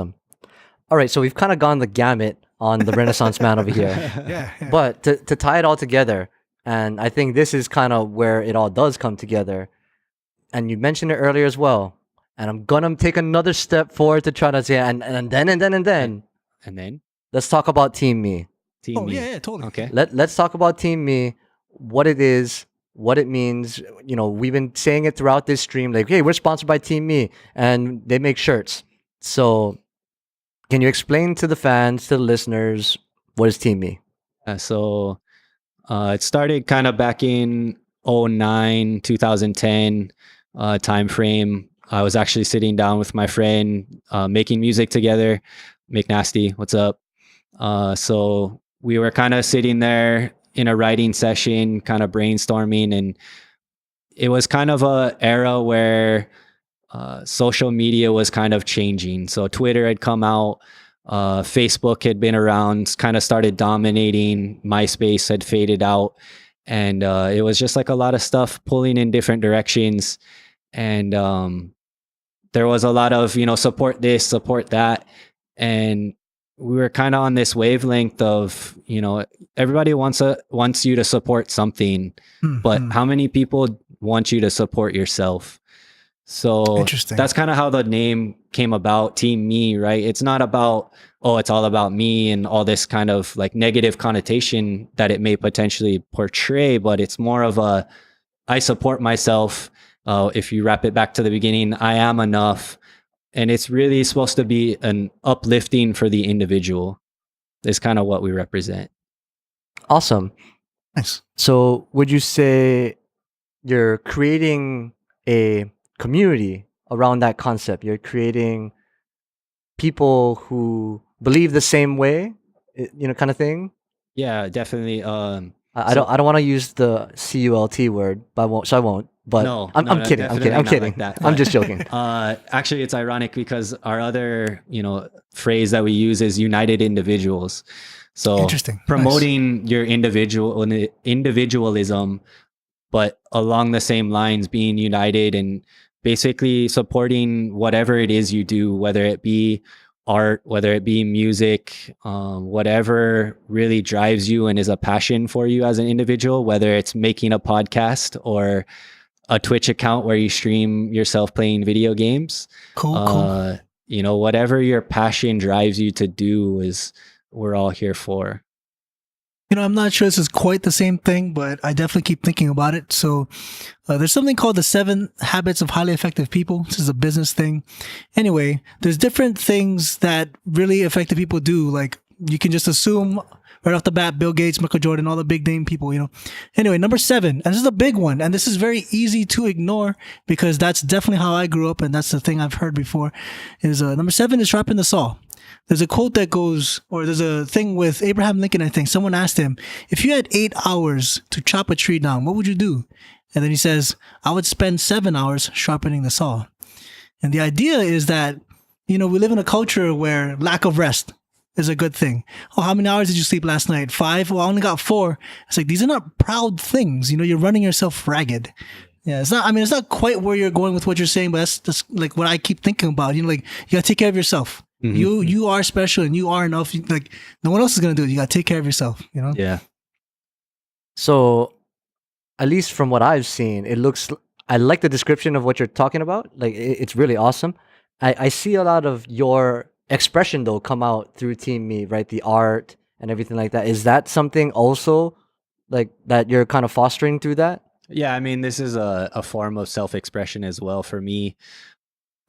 right, so we've kind of gone the gamut on the Renaissance man over here. Yeah. But to tie it all together, and I think this is kind of where it all does come together, and you mentioned it earlier as well, and I'm going to take another step forward to try to say, and then, let's talk about Team Me. Oh, yeah, totally. Okay. Let's talk about Team Me, what it is, what it means. You know, we've been saying it throughout this stream, like, hey, we're sponsored by Team Me, and they make shirts. So can you explain to the fans, to the listeners, what is Team Me? So it started kind of back in 2009, 2010 time frame. I was actually sitting down with my friend, making music together. Kuhsnasty, what's up? So we were kind of sitting there in a writing session, kind of brainstorming, and it was kind of a era where social media was kind of changing. So Twitter had come out, Facebook had been around, kind of started dominating, MySpace had faded out, and it was just like a lot of stuff pulling in different directions. And there was a lot of, support this, support that. and we were kind of on this wavelength of, everybody wants you to support something, but how many people want you to support yourself? So Interesting. that's kind of how the name came about, Team Me, right? It's not about, oh, it's all about me and all this kind of like negative connotation that it may potentially portray, but it's more of a, I support myself. If you wrap it back to the beginning, I am enough. And it's really supposed to be an uplifting for the individual. Is kind of what we represent. Awesome. Nice. So would you say you're creating a community around that concept? You're creating people who believe the same way, kind of thing? Yeah, definitely. I don't want to use the CULT word, but I won't. But No, I'm no, kidding. I'm definitely kidding. I'm not kidding. like that, I'm but- just joking. Actually, it's ironic because our other, phrase that we use is united individuals. So Interesting. promoting your individualism, but along the same lines, being united and basically supporting whatever it is you do, whether it be art, whether it be music, whatever really drives you and is a passion for you as an individual, whether it's making a podcast or a Twitch account where you stream yourself playing video games. Cool. Whatever your passion drives you to do is we're all here for. I'm not sure this is quite the same thing, but I definitely keep thinking about it. So there's something called the 7 Habits of Highly Effective People. This is a business thing. Anyway, there's different things that really effective people do. Like you can just assume right off the bat, Bill Gates, Michael Jordan, all the big name people, Anyway, number 7, and this is a big one, and this is very easy to ignore because that's definitely how I grew up, and that's the thing I've heard before, is number 7 is sharpen the saw. There's a quote that goes, or there's a thing with Abraham Lincoln, I think. Someone asked him, if you had 8 hours to chop a tree down, what would you do? And then he says, I would spend 7 hours sharpening the saw. And the idea is that, we live in a culture where lack of rest is a good thing. Oh, how many hours did you sleep last night? 5? Well, I only got 4. It's like, these are not proud things. You're running yourself ragged. Yeah, it's not quite where you're going with what you're saying, but that's like what I keep thinking about. You gotta take care of yourself. Mm-hmm. You are special and you are enough. Like no one else is gonna do it. You gotta take care of yourself. Yeah. So, at least from what I've seen, I like the description of what you're talking about. Like it's really awesome. I see a lot of your expression though come out through Team Me, right? The art and everything like that. Is that something also like that you're kind of fostering through that? Yeah, I mean, this is a form of self-expression as well for me.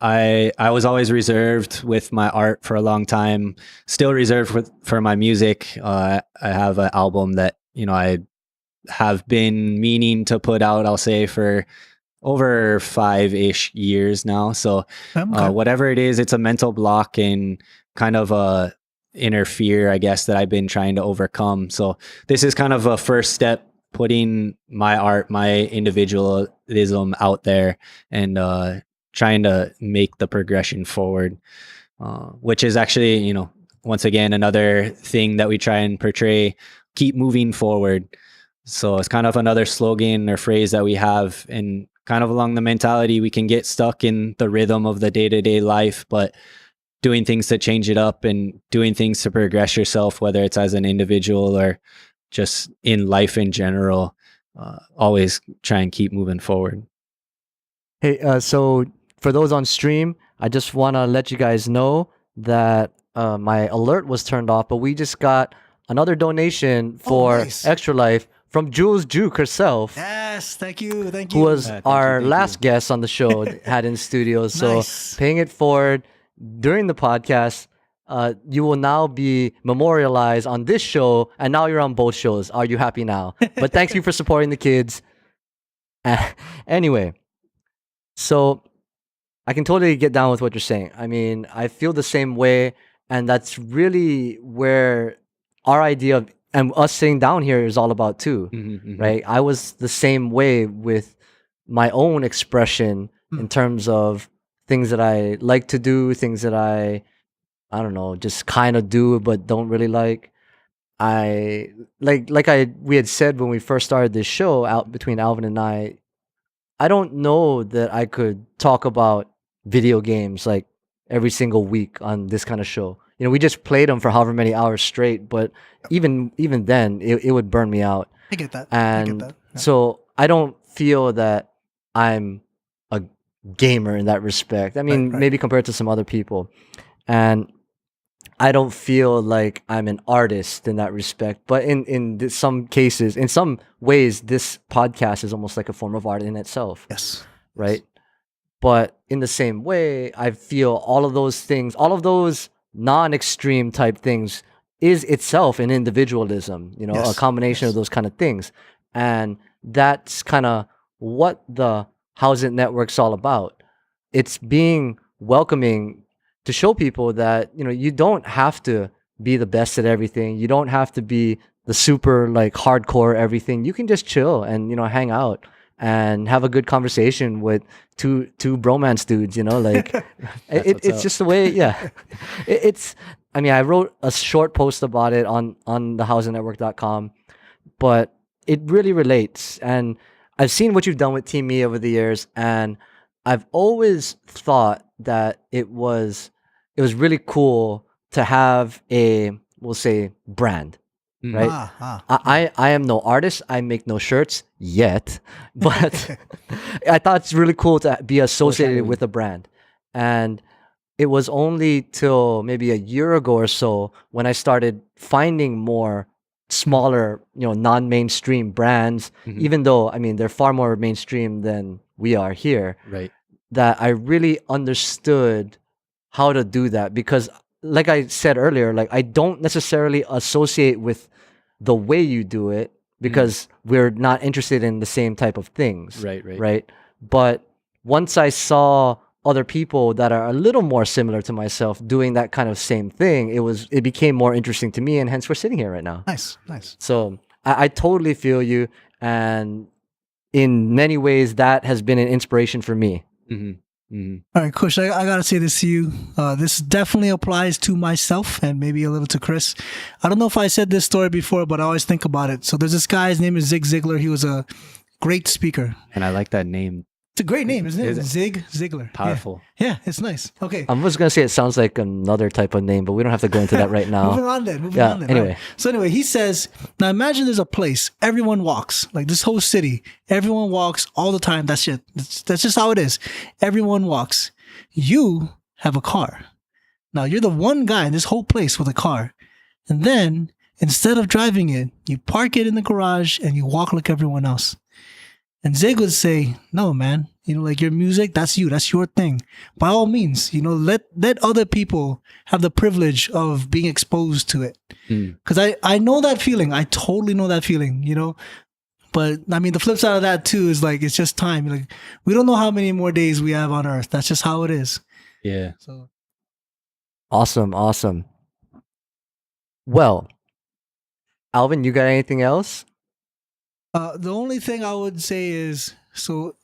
I was always reserved with my art for a long time, still reserved for my music. I have an album that, I have been meaning to put out, I'll say, for over 5-ish years now. So whatever it is, it's a mental block and kind of a inner fear, I guess, that I've been trying to overcome. So this is kind of a first step, putting my art, my individualism out there and trying to make the progression forward, which is actually, once again, another thing that we try and portray, keep moving forward. So it's kind of another slogan or phrase that we have, and kind of along the mentality, we can get stuck in the rhythm of the day-to-day life, but doing things to change it up and doing things to progress yourself, whether it's as an individual or just in life in general, always try and keep moving forward. Hey, so for those on stream, I just want to let you guys know that my alert was turned off, but we just got another donation for nice. Extra Life from Jules Juke herself. Yes, thank you. Who was our thank last you. guest on the show, had in studio. So Nice. paying it forward during the podcast, you will now be memorialized on this show, and now you're on both shows. Are you happy now? But thanks you for supporting the kids. Anyway, so I can totally get down with what you're saying. I mean, I feel the same way, and that's really where our idea of and us sitting down here is all about too, right? I was the same way with my own expression in terms of things that I like to do, things that I don't know, just kind of do but don't really like. We had said when we first started this show out between Alvin and I don't know that I could talk about video games like every single week on this kind of show. we just played them for however many hours straight. But even then, it would burn me out. I get that. And I get that. Yeah. so I don't feel that I'm a gamer in that respect. I mean, Right. maybe compared to some other people. And I don't feel like I'm an artist in that respect. But in some cases, in some ways, this podcast is almost like a form of art in itself. Yes. Right? But in the same way, I feel all of those things, all of those non-extreme type things is itself an individualism, a Yes. combination Yes. of those kind of things. And that's kind of what the How's It Network's all about. It's being welcoming to show people that, you don't have to be the best at everything. You don't have to be the super like hardcore everything. You can just chill and, hang out and have a good conversation with two bromance dudes, like it's up. just the way, yeah. I wrote a short post about it on thehousingnetwork.com, but it really relates. And I've seen what you've done with Team Me over the years, and I've always thought that it was really cool to have a, we'll say, brand, right? I am no artist. I make no shirts yet, but I thought it's really cool to be associated with a brand. And it was only till maybe a year ago or so when I started finding more smaller, non-mainstream brands, even though, they're far more mainstream than we are here, Right. that I really understood how to do that. Because like I said earlier, like I don't necessarily associate with the way you do it because we're not interested in the same type of things. Right. But once I saw other people that are a little more similar to myself doing that kind of same thing, it became more interesting to me, and hence we're sitting here right now. Nice. So I totally feel you, and in many ways that has been an inspiration for me. All right, Kush, I gotta say this to you. This definitely applies to myself and maybe a little to Chris. I don't know if I said this story before, but I always think about it. So there's this guy, his name is Zig Ziglar. He was a great speaker. And I like that name. It's a great name, isn't it? Is it? Zig Ziglar. Powerful. Yeah, it's nice. Okay. I was gonna say it sounds like another type of name, but we don't have to go into that right now. Moving on then. Anyway. All right. So anyway, he says, now imagine there's a place everyone walks, like this whole city. Everyone walks all the time. That's it. That's just how it is. Everyone walks. You have a car. Now you're the one guy in this whole place with a car. And then instead of driving it, you park it in the garage and you walk like everyone else. And Zig would say, no, man, like your music, that's you, that's your thing. By all means, let other people have the privilege of being exposed to it. Because I know that feeling. I totally know that feeling, But the flip side of that too is like, it's just time. Like we don't know how many more days we have on earth. That's just how it is. Yeah. So Awesome. Well, Alvin, you got anything else? the only thing I would say is, so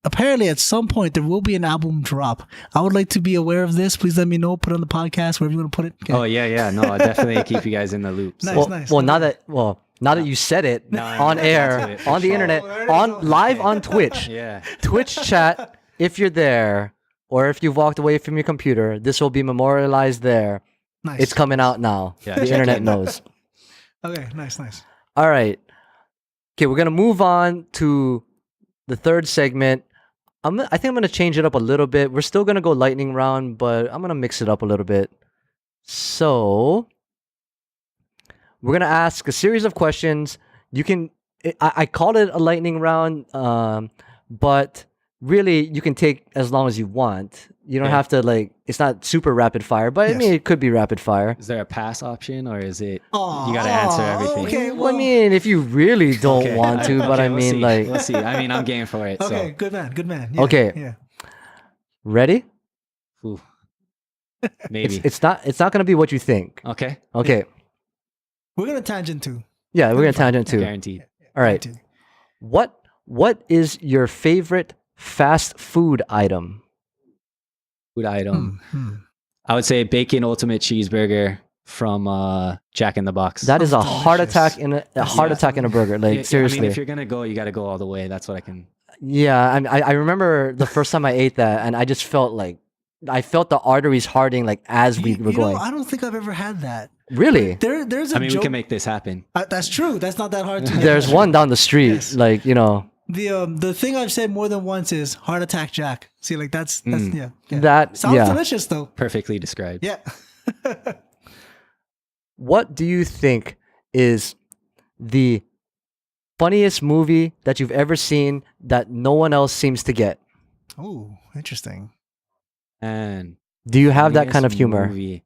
apparently at some point there will be an album drop. I would like to be aware of this. Please let me know. Put it on the podcast, wherever you want to put it. Okay. Oh yeah. No, I'll definitely keep you guys in the loop. So. Nice. Well, now that you said it on air, on the internet, live on Twitch, Yeah. Twitch chat, if you're there or if you've walked away from your computer, this will be memorialized there. Nice. It's coming out now. Yeah, The check internet in. knows. Okay, nice. All right. Okay, we're gonna move on to the third segment. I think I'm gonna change it up a little bit. We're still gonna go lightning round, but I'm gonna mix it up a little bit. So we're gonna ask a series of questions. You can, I call it a lightning round, but really you can take as long as you want. You don't Yeah. have to it's not super rapid fire, but Yes. it could be rapid fire. Is there a pass option or is it Aw, you got to answer everything? okay. Well, if you really don't want to, but we'll see. like, we'll see. I'm game for it. Okay, So. good man. Yeah, Okay. Yeah. ready? Ooh. Maybe. It's not gonna be what you think. Okay. Okay. We're gonna tangent too. Yeah, we're gonna tangent too. Guaranteed. All right. Tangent. What is your favorite fast food item? Food item. Hmm. I would say bacon ultimate cheeseburger from Jack in the Box. That is a Sounds heart delicious. attack in a heart attack in a burger. Like Yeah, seriously. if you're gonna go, you got to go all the way. That's what I can. Yeah, I remember the first time I ate that, and I just felt like I felt the arteries hardening like as we were going. I don't think I've ever had that. Really? There's a I mean, joke. we can make this happen. That's true. That's not that hard to do. There's one down the street, Yes. like, you know. The thing I've said more than once is heart attack Jack. See, like that's yeah. That Sounds yeah. delicious though. Perfectly described. Yeah. What do you think is the funniest movie that you've ever seen that no one else seems to get? Oh, interesting. And Do you have that kind of funniest humor? movie.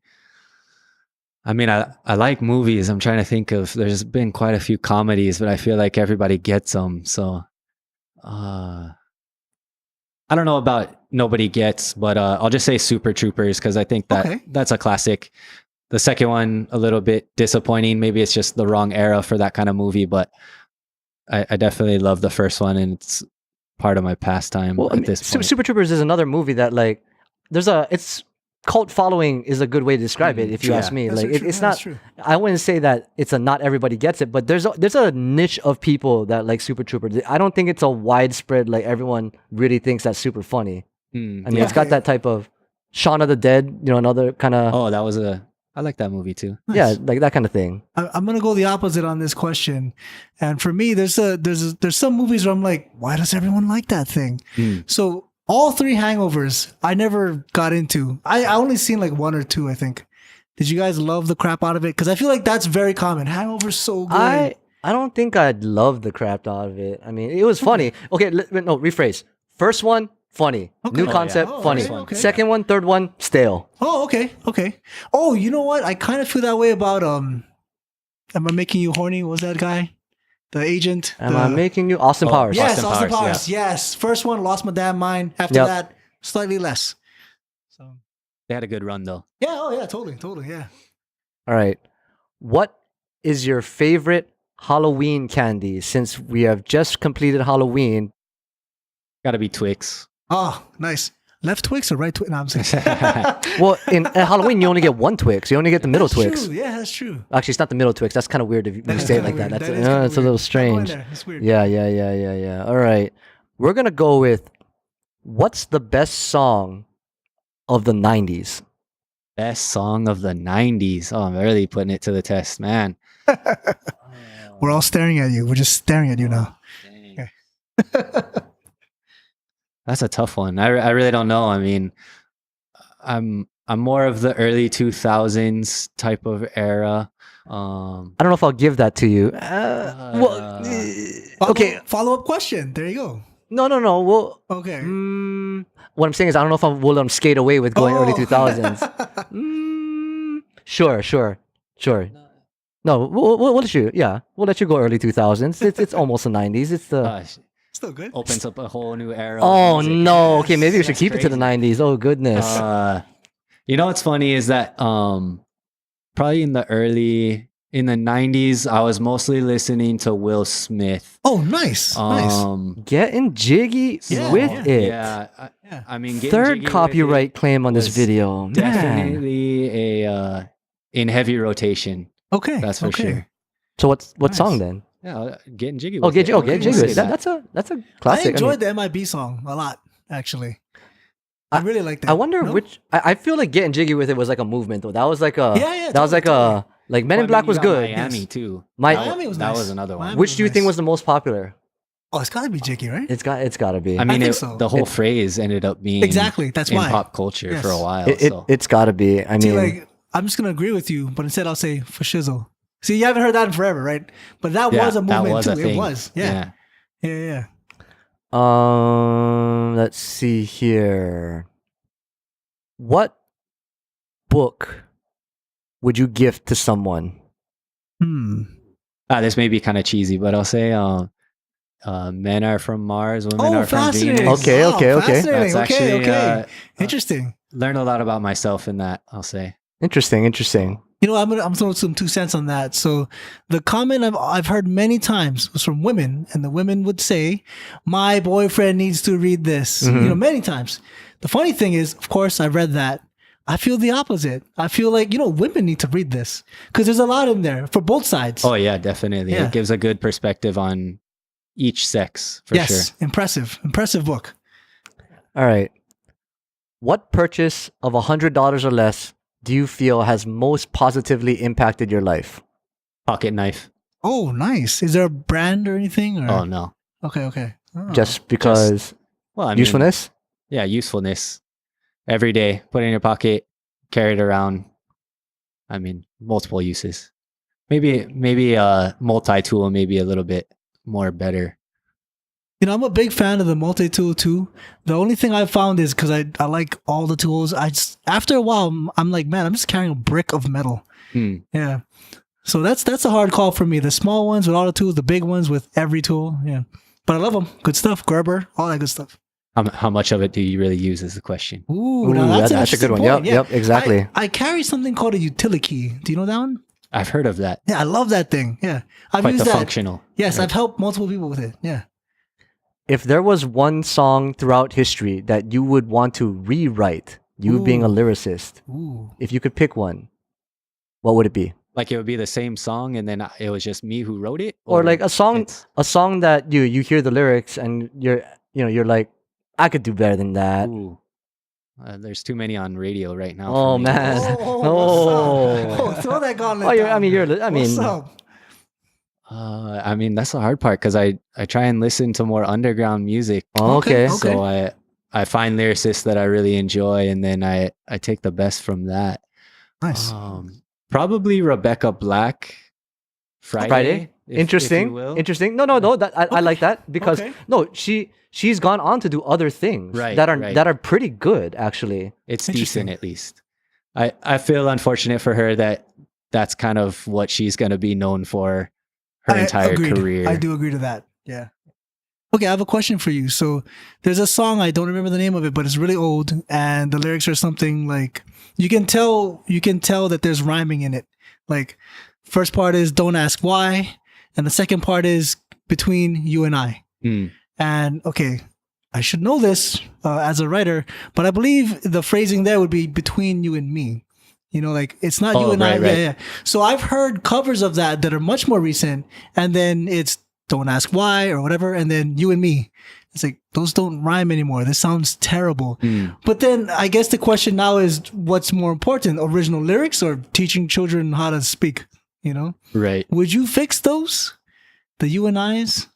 I mean, I like movies. I'm trying to think of. There's been quite a few comedies, but I feel like everybody gets them. So, I don't know about Nobody Gets, but I'll just say Super Troopers because I think that Okay. that's a classic. The second one, a little bit disappointing. Maybe it's just the wrong era for that kind of movie, but I definitely love the first one, and it's part of my pastime Well, I at mean, this point. Super Troopers is another movie that like it's cult following is a good way to describe it if you Yeah. ask me. That's Like true. it's That's not. true. I wouldn't say that it's a not everybody gets it, but there's a niche of people that like Super Troopers. I don't think it's a widespread like everyone really thinks that's super funny. I mean, Yeah. it's got that type of Shaun of the Dead, you know, another kind of Oh, I like that movie too. yeah, like that kind of thing. I'm gonna go the opposite on this question, and for me, there's some movies where I'm like, why does everyone like that thing? So all three Hangovers, I never got into. I only seen like one or two, I think. Did you guys love the crap out of it? Because I feel like that's very common. Hangover's so good. I don't think I'd love the crap out of it. I mean, it was funny. Okay, no, rephrase. First one, funny. Okay. New Oh, yeah. concept, Oh, funny. okay, okay. Second one, third one, stale. Oh, okay. Oh, you know what? I kind of feel that way about Am I Making You Horny? What was that guy? The agent. Am I making you Austin Oh, Powers? Yes, Austin Austin Powers, Powers. Yes. First one, lost my damn mind. After Yep. that, slightly less. So They had a good run though. yeah, oh yeah, totally, yeah. All right. What is your favorite Halloween candy? Since we have just completed Halloween, Got to be Twix. Oh, nice. Left Twix or right Twix? No, I'm saying. well, in at Halloween you only get one Twix. You only get the middle That's Twix. true. Yeah, that's true. Actually, it's not the middle Twix. That's kind of weird if you That is say it kinda like that. weird. That's That is kinda it's a weird. little Not going strange. there. It's weird. Yeah. All right. We're going to go with what's the best song of the 90s? Best song of the 90s. Oh, I'm really putting it to the test, man. We're all staring at you. We're just staring at you now. Dang. That's a tough one. I really don't know. I mean, I'm more of the early 2000s type of era. I don't know if I'll give that to you. Okay. Follow up question. There you go. No. Well, Okay. what I'm saying is I don't know if I will let them skate away with going early Oh. 2000s. Sure. No, we'll let you. Yeah, we'll let you go early 2000s. It's almost the 90s. It's the. Gosh, Still good. opens up a whole new era. of Oh music. no! Okay, maybe we should That's keep it to the crazy. 90s. Oh goodness. You know what's funny is that probably in the 90s I was mostly listening to Will Smith. Oh, nice. Nice. Getting jiggy Yeah, with yeah. it. Yeah, Yeah. I mean, getting jiggy Third with copyright claim on this was video. Man. definitely a in heavy rotation. Okay. That's for okay. sure. So what Nice. song then? Yeah, getting jiggy. Oh, with get it. oh, get jiggy We'll with it. say That's a I classic. enjoyed the MIB song a lot, actually. I really like that. I wonder No? which. I feel like getting jiggy with it was like a movement though. That was like a. Yeah, That was like totally. like Men Well, in I Black mean, was you got good. Miami Yes. too. Miami was that nice. was another one. Miami Which was do you think nice. was the most popular? Oh, it's got to be Jiggy, right? It's got to be. I mean, think so. the whole phrase ended up being Exactly. That's in why. pop culture Yes. for a while. It, so. it's got to be. I See, mean, like, I'm just gonna agree with you, but instead I'll say for shizzle. See, you haven't heard that in forever, right? But that Yeah, was a that movement was too. a thing. It was. Yeah. Yeah. let's see here. What book would you gift to someone? This may be kind of cheesy, but I'll say men are from Mars, women Oh, are from fascinating. Venus. Okay, okay. Fascinating. That's Okay, actually, okay. Interesting. Learned a lot about myself in that, I'll say. Interesting. You know, I'm throwing some 2 cents on that. So the comment I've heard many times was from women, and the women would say, "My boyfriend needs to read this." You know, many times. The funny thing is, of course, I read that. I feel the opposite. I feel like, women need to read this because there's a lot in there for both sides. Oh yeah, definitely. Yeah. It gives a good perspective on each sex for sure. Impressive book. All right. What purchase of $100 or less do you feel has most positively impacted your life? Pocket knife. Oh, nice. Is there a brand or anything? Or? Oh no. Okay. Oh. Just because Well, I mean, usefulness? yeah, usefulness. Every day, put it in your pocket, carry it around. I mean, multiple uses. Maybe a multi-tool, maybe a little bit more better. I'm a big fan of the multi-tool too. The only thing I found is because I like all the tools. After a while, I'm like, man, I'm just carrying a brick of metal. Yeah. So that's a hard call for me. The small ones with all the tools, the big ones with every tool. Yeah. But I love them. Good stuff. Gerber, all that good stuff. How much of it do you really use is the question. Ooh, now that's a good one. point. Yep, exactly. I carry something called a utility key. Do you know that one? I've heard of that. Yeah, I love that thing. Yeah. I've Quite used the that. functional. Yes, right? I've helped multiple people with it. Yeah. If there was one song throughout history that you would want to rewrite, you being a Ooh. lyricist, Ooh. if you could pick one, what would it be? Like it would be the same song, and then it was just me who wrote it, Or like a song it's- that you hear the lyrics and you're like, I could do better than that. Ooh, there's too many on radio right now. Oh for me. man. Oh, throw that gauntlet. Oh, down. I mean, What's up? I mean that's the hard part because I try and listen to more underground music. okay. Okay. So I find lyricists that I really enjoy, and then I take the best from that. Nice. Probably Rebecca Black. Friday? if Interesting. you will. Interesting. No. I like that because Okay. no, she's gone on to do other things Right, that right. are pretty good actually. It's Interesting. decent at least. I feel unfortunate for her that that's kind of what she's going to be known for her entire agreed. career. I do agree to that. Yeah. Okay, I have a question for you. So there's a song, I don't remember the name of it, but it's really old, and the lyrics are something like you can tell that there's rhyming in it. Like first part is don't ask why, and the second part is between you and I. Mm. And okay, I should know this as a writer, but I believe the phrasing there would be between you and me. Like it's not you Oh, and I. right, right. Yeah. So I've heard covers of that are much more recent, and then it's don't ask why or whatever, and then you and me. It's like those don't rhyme anymore. This sounds terrible. But then I guess the question now is, what's more important, original lyrics or teaching children how to speak? Right. Would you fix those? The you and I's?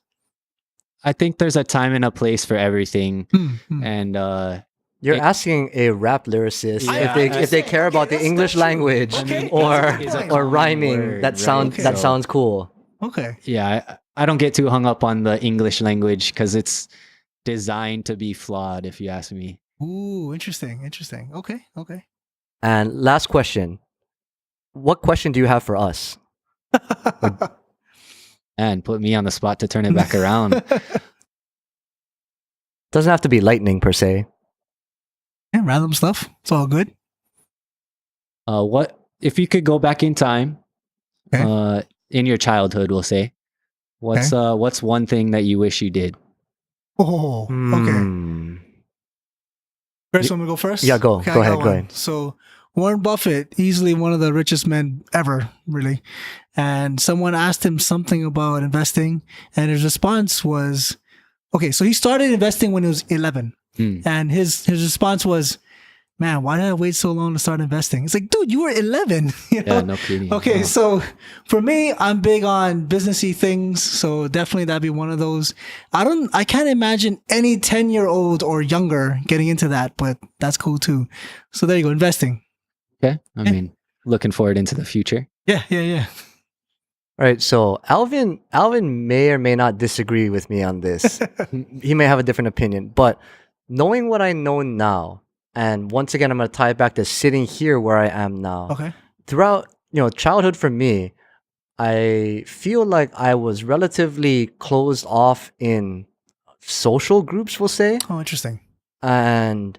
I think there's a time and a place for everything, Hmm. and You're It- asking a rap lyricist Yeah, if they care about the that's English true. language Okay. or It's a or common rhyming. word, That sounds right? that So- sounds cool. Okay. yeah, I don't get too hung up on the English language because it's designed to be flawed, if you ask me. Ooh, interesting. Okay. And last question. What question do you have for us? And put me on the spot to turn it back around. Doesn't have to be lightning per se. Yeah, random stuff. It's all good. What if you could go back in time, Okay. in your childhood, we'll say, what's one thing that you wish you did? Oh, okay. Hmm. First, I'm gonna go first. Yeah, go. Okay, Go I got ahead, go one. ahead. So, Warren Buffett, easily one of the richest men ever, really. And someone asked him something about investing, and his response was, okay, so he started investing when he was 11, and his response was, man, why did I wait so long to start investing? It's like, dude, you were 11. Yeah, no kidding. Okay, Uh-huh. so for me, I'm big on businessy things, so definitely that'd be one of those. I can't imagine any 10-year-old or younger getting into that, but that's cool too. So there you go, investing. Okay. I mean, looking forward into the future. Yeah. All right, so Alvin may or may not disagree with me on this. He may have a different opinion, but knowing what I know now, and once again, I'm going to tie it back to sitting here where I am now. Okay. Throughout, childhood for me, I feel like I was relatively closed off in social groups, we'll say. Oh, interesting. And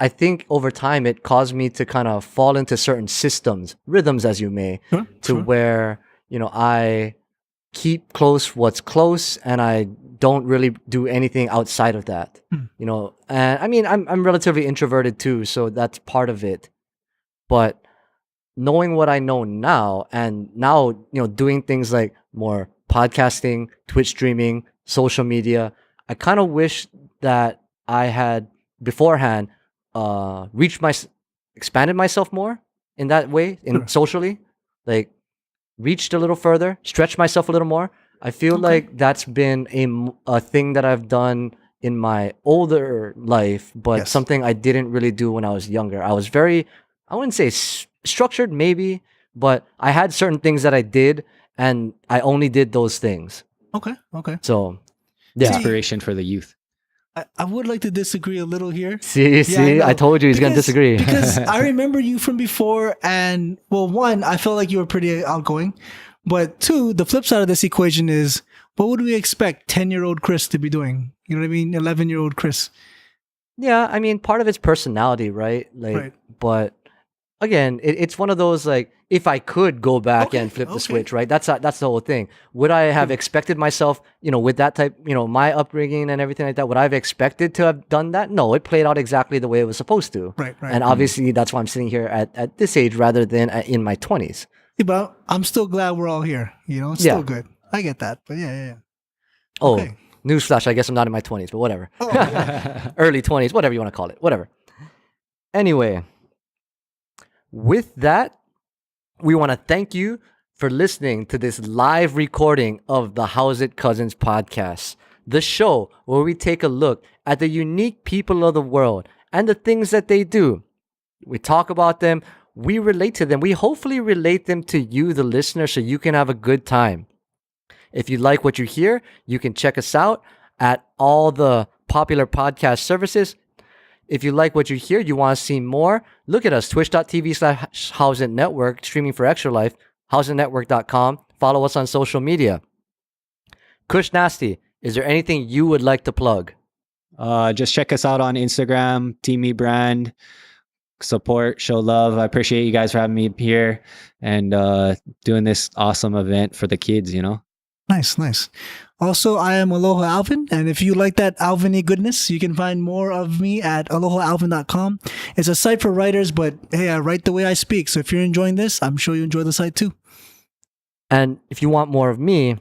I think over time, it caused me to kind of fall into certain systems, rhythms, as you may, to where, I keep close what's close and I don't really do anything outside of that. And I mean, I'm relatively introverted too, so that's part of it. But knowing what I know now, and now, doing things like more podcasting, Twitch streaming, social media, I kind of wish that I had beforehand expanded myself more in that way, socially, like reached a little further, stretched myself a little more. I feel like that's been a thing that I've done in my older life, but something I didn't really do when I was younger. I was very, I wouldn't say structured, maybe, but I had certain things that I did, and I only did those things. Okay. So, yeah. Inspiration for the youth. I would like to disagree a little here. See, I told you he's going to disagree. Because I remember you from before, and well, one, I felt like you were pretty outgoing, but two, the flip side of this equation is, what would we expect 10-year-old Chris to be doing? You know what I mean? 11-year-old Chris. Yeah, I mean, part of it's personality, right? Like, but again, it's one of those, like, if I could go back and flip the switch, right? That's the whole thing. Would I have expected myself, with that type, my upbringing and everything like that, would I have expected to have done that? No, it played out exactly the way it was supposed to. Right. And obviously, that's why I'm sitting here at this age rather than in my 20s. Yeah, but I'm still glad we're all here. It's still good. I get that, but yeah. Oh, newsflash, I guess I'm not in my 20s, but whatever. Early 20s, whatever you want to call it, whatever. Anyway, with that, we want to thank you for listening to this live recording of the How's It Cousins podcast, the show where we take a look at the unique people of the world and the things that they do. We talk about them, we relate to them, we hopefully relate them to you, the listener, so you can have a good time. If you like what you hear, you can check us out at all the popular podcast services. If you like what you hear, you want to see more, look at us, twitch.tv/HowsItNetwork, streaming for extra life, howsitnetwork.com. Follow us on social media. Kuhsnasty, is there anything you would like to plug? Just check us out on Instagram, Team Me Brand. Support, show love. I appreciate you guys for having me here and doing this awesome event for the kids, Nice. Also, I am Aloha Alvin, and if you like that Alvin-y goodness, you can find more of me at alohalvin.com. It's a site for writers, but hey, I write the way I speak, so if you're enjoying this, I'm sure you enjoy the site too. And if you want more of me,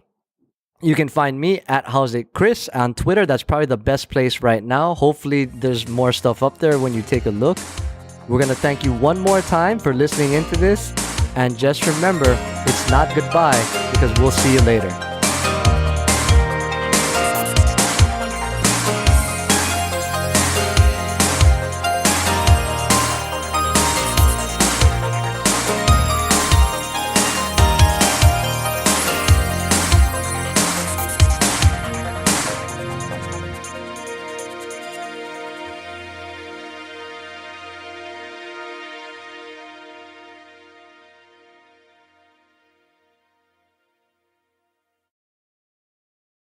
you can find me at How's It Chris on Twitter. That's probably the best place right now. Hopefully, there's more stuff up there when you take a look. We're going to thank you one more time for listening into this, and just remember, it's not goodbye, because we'll see you later.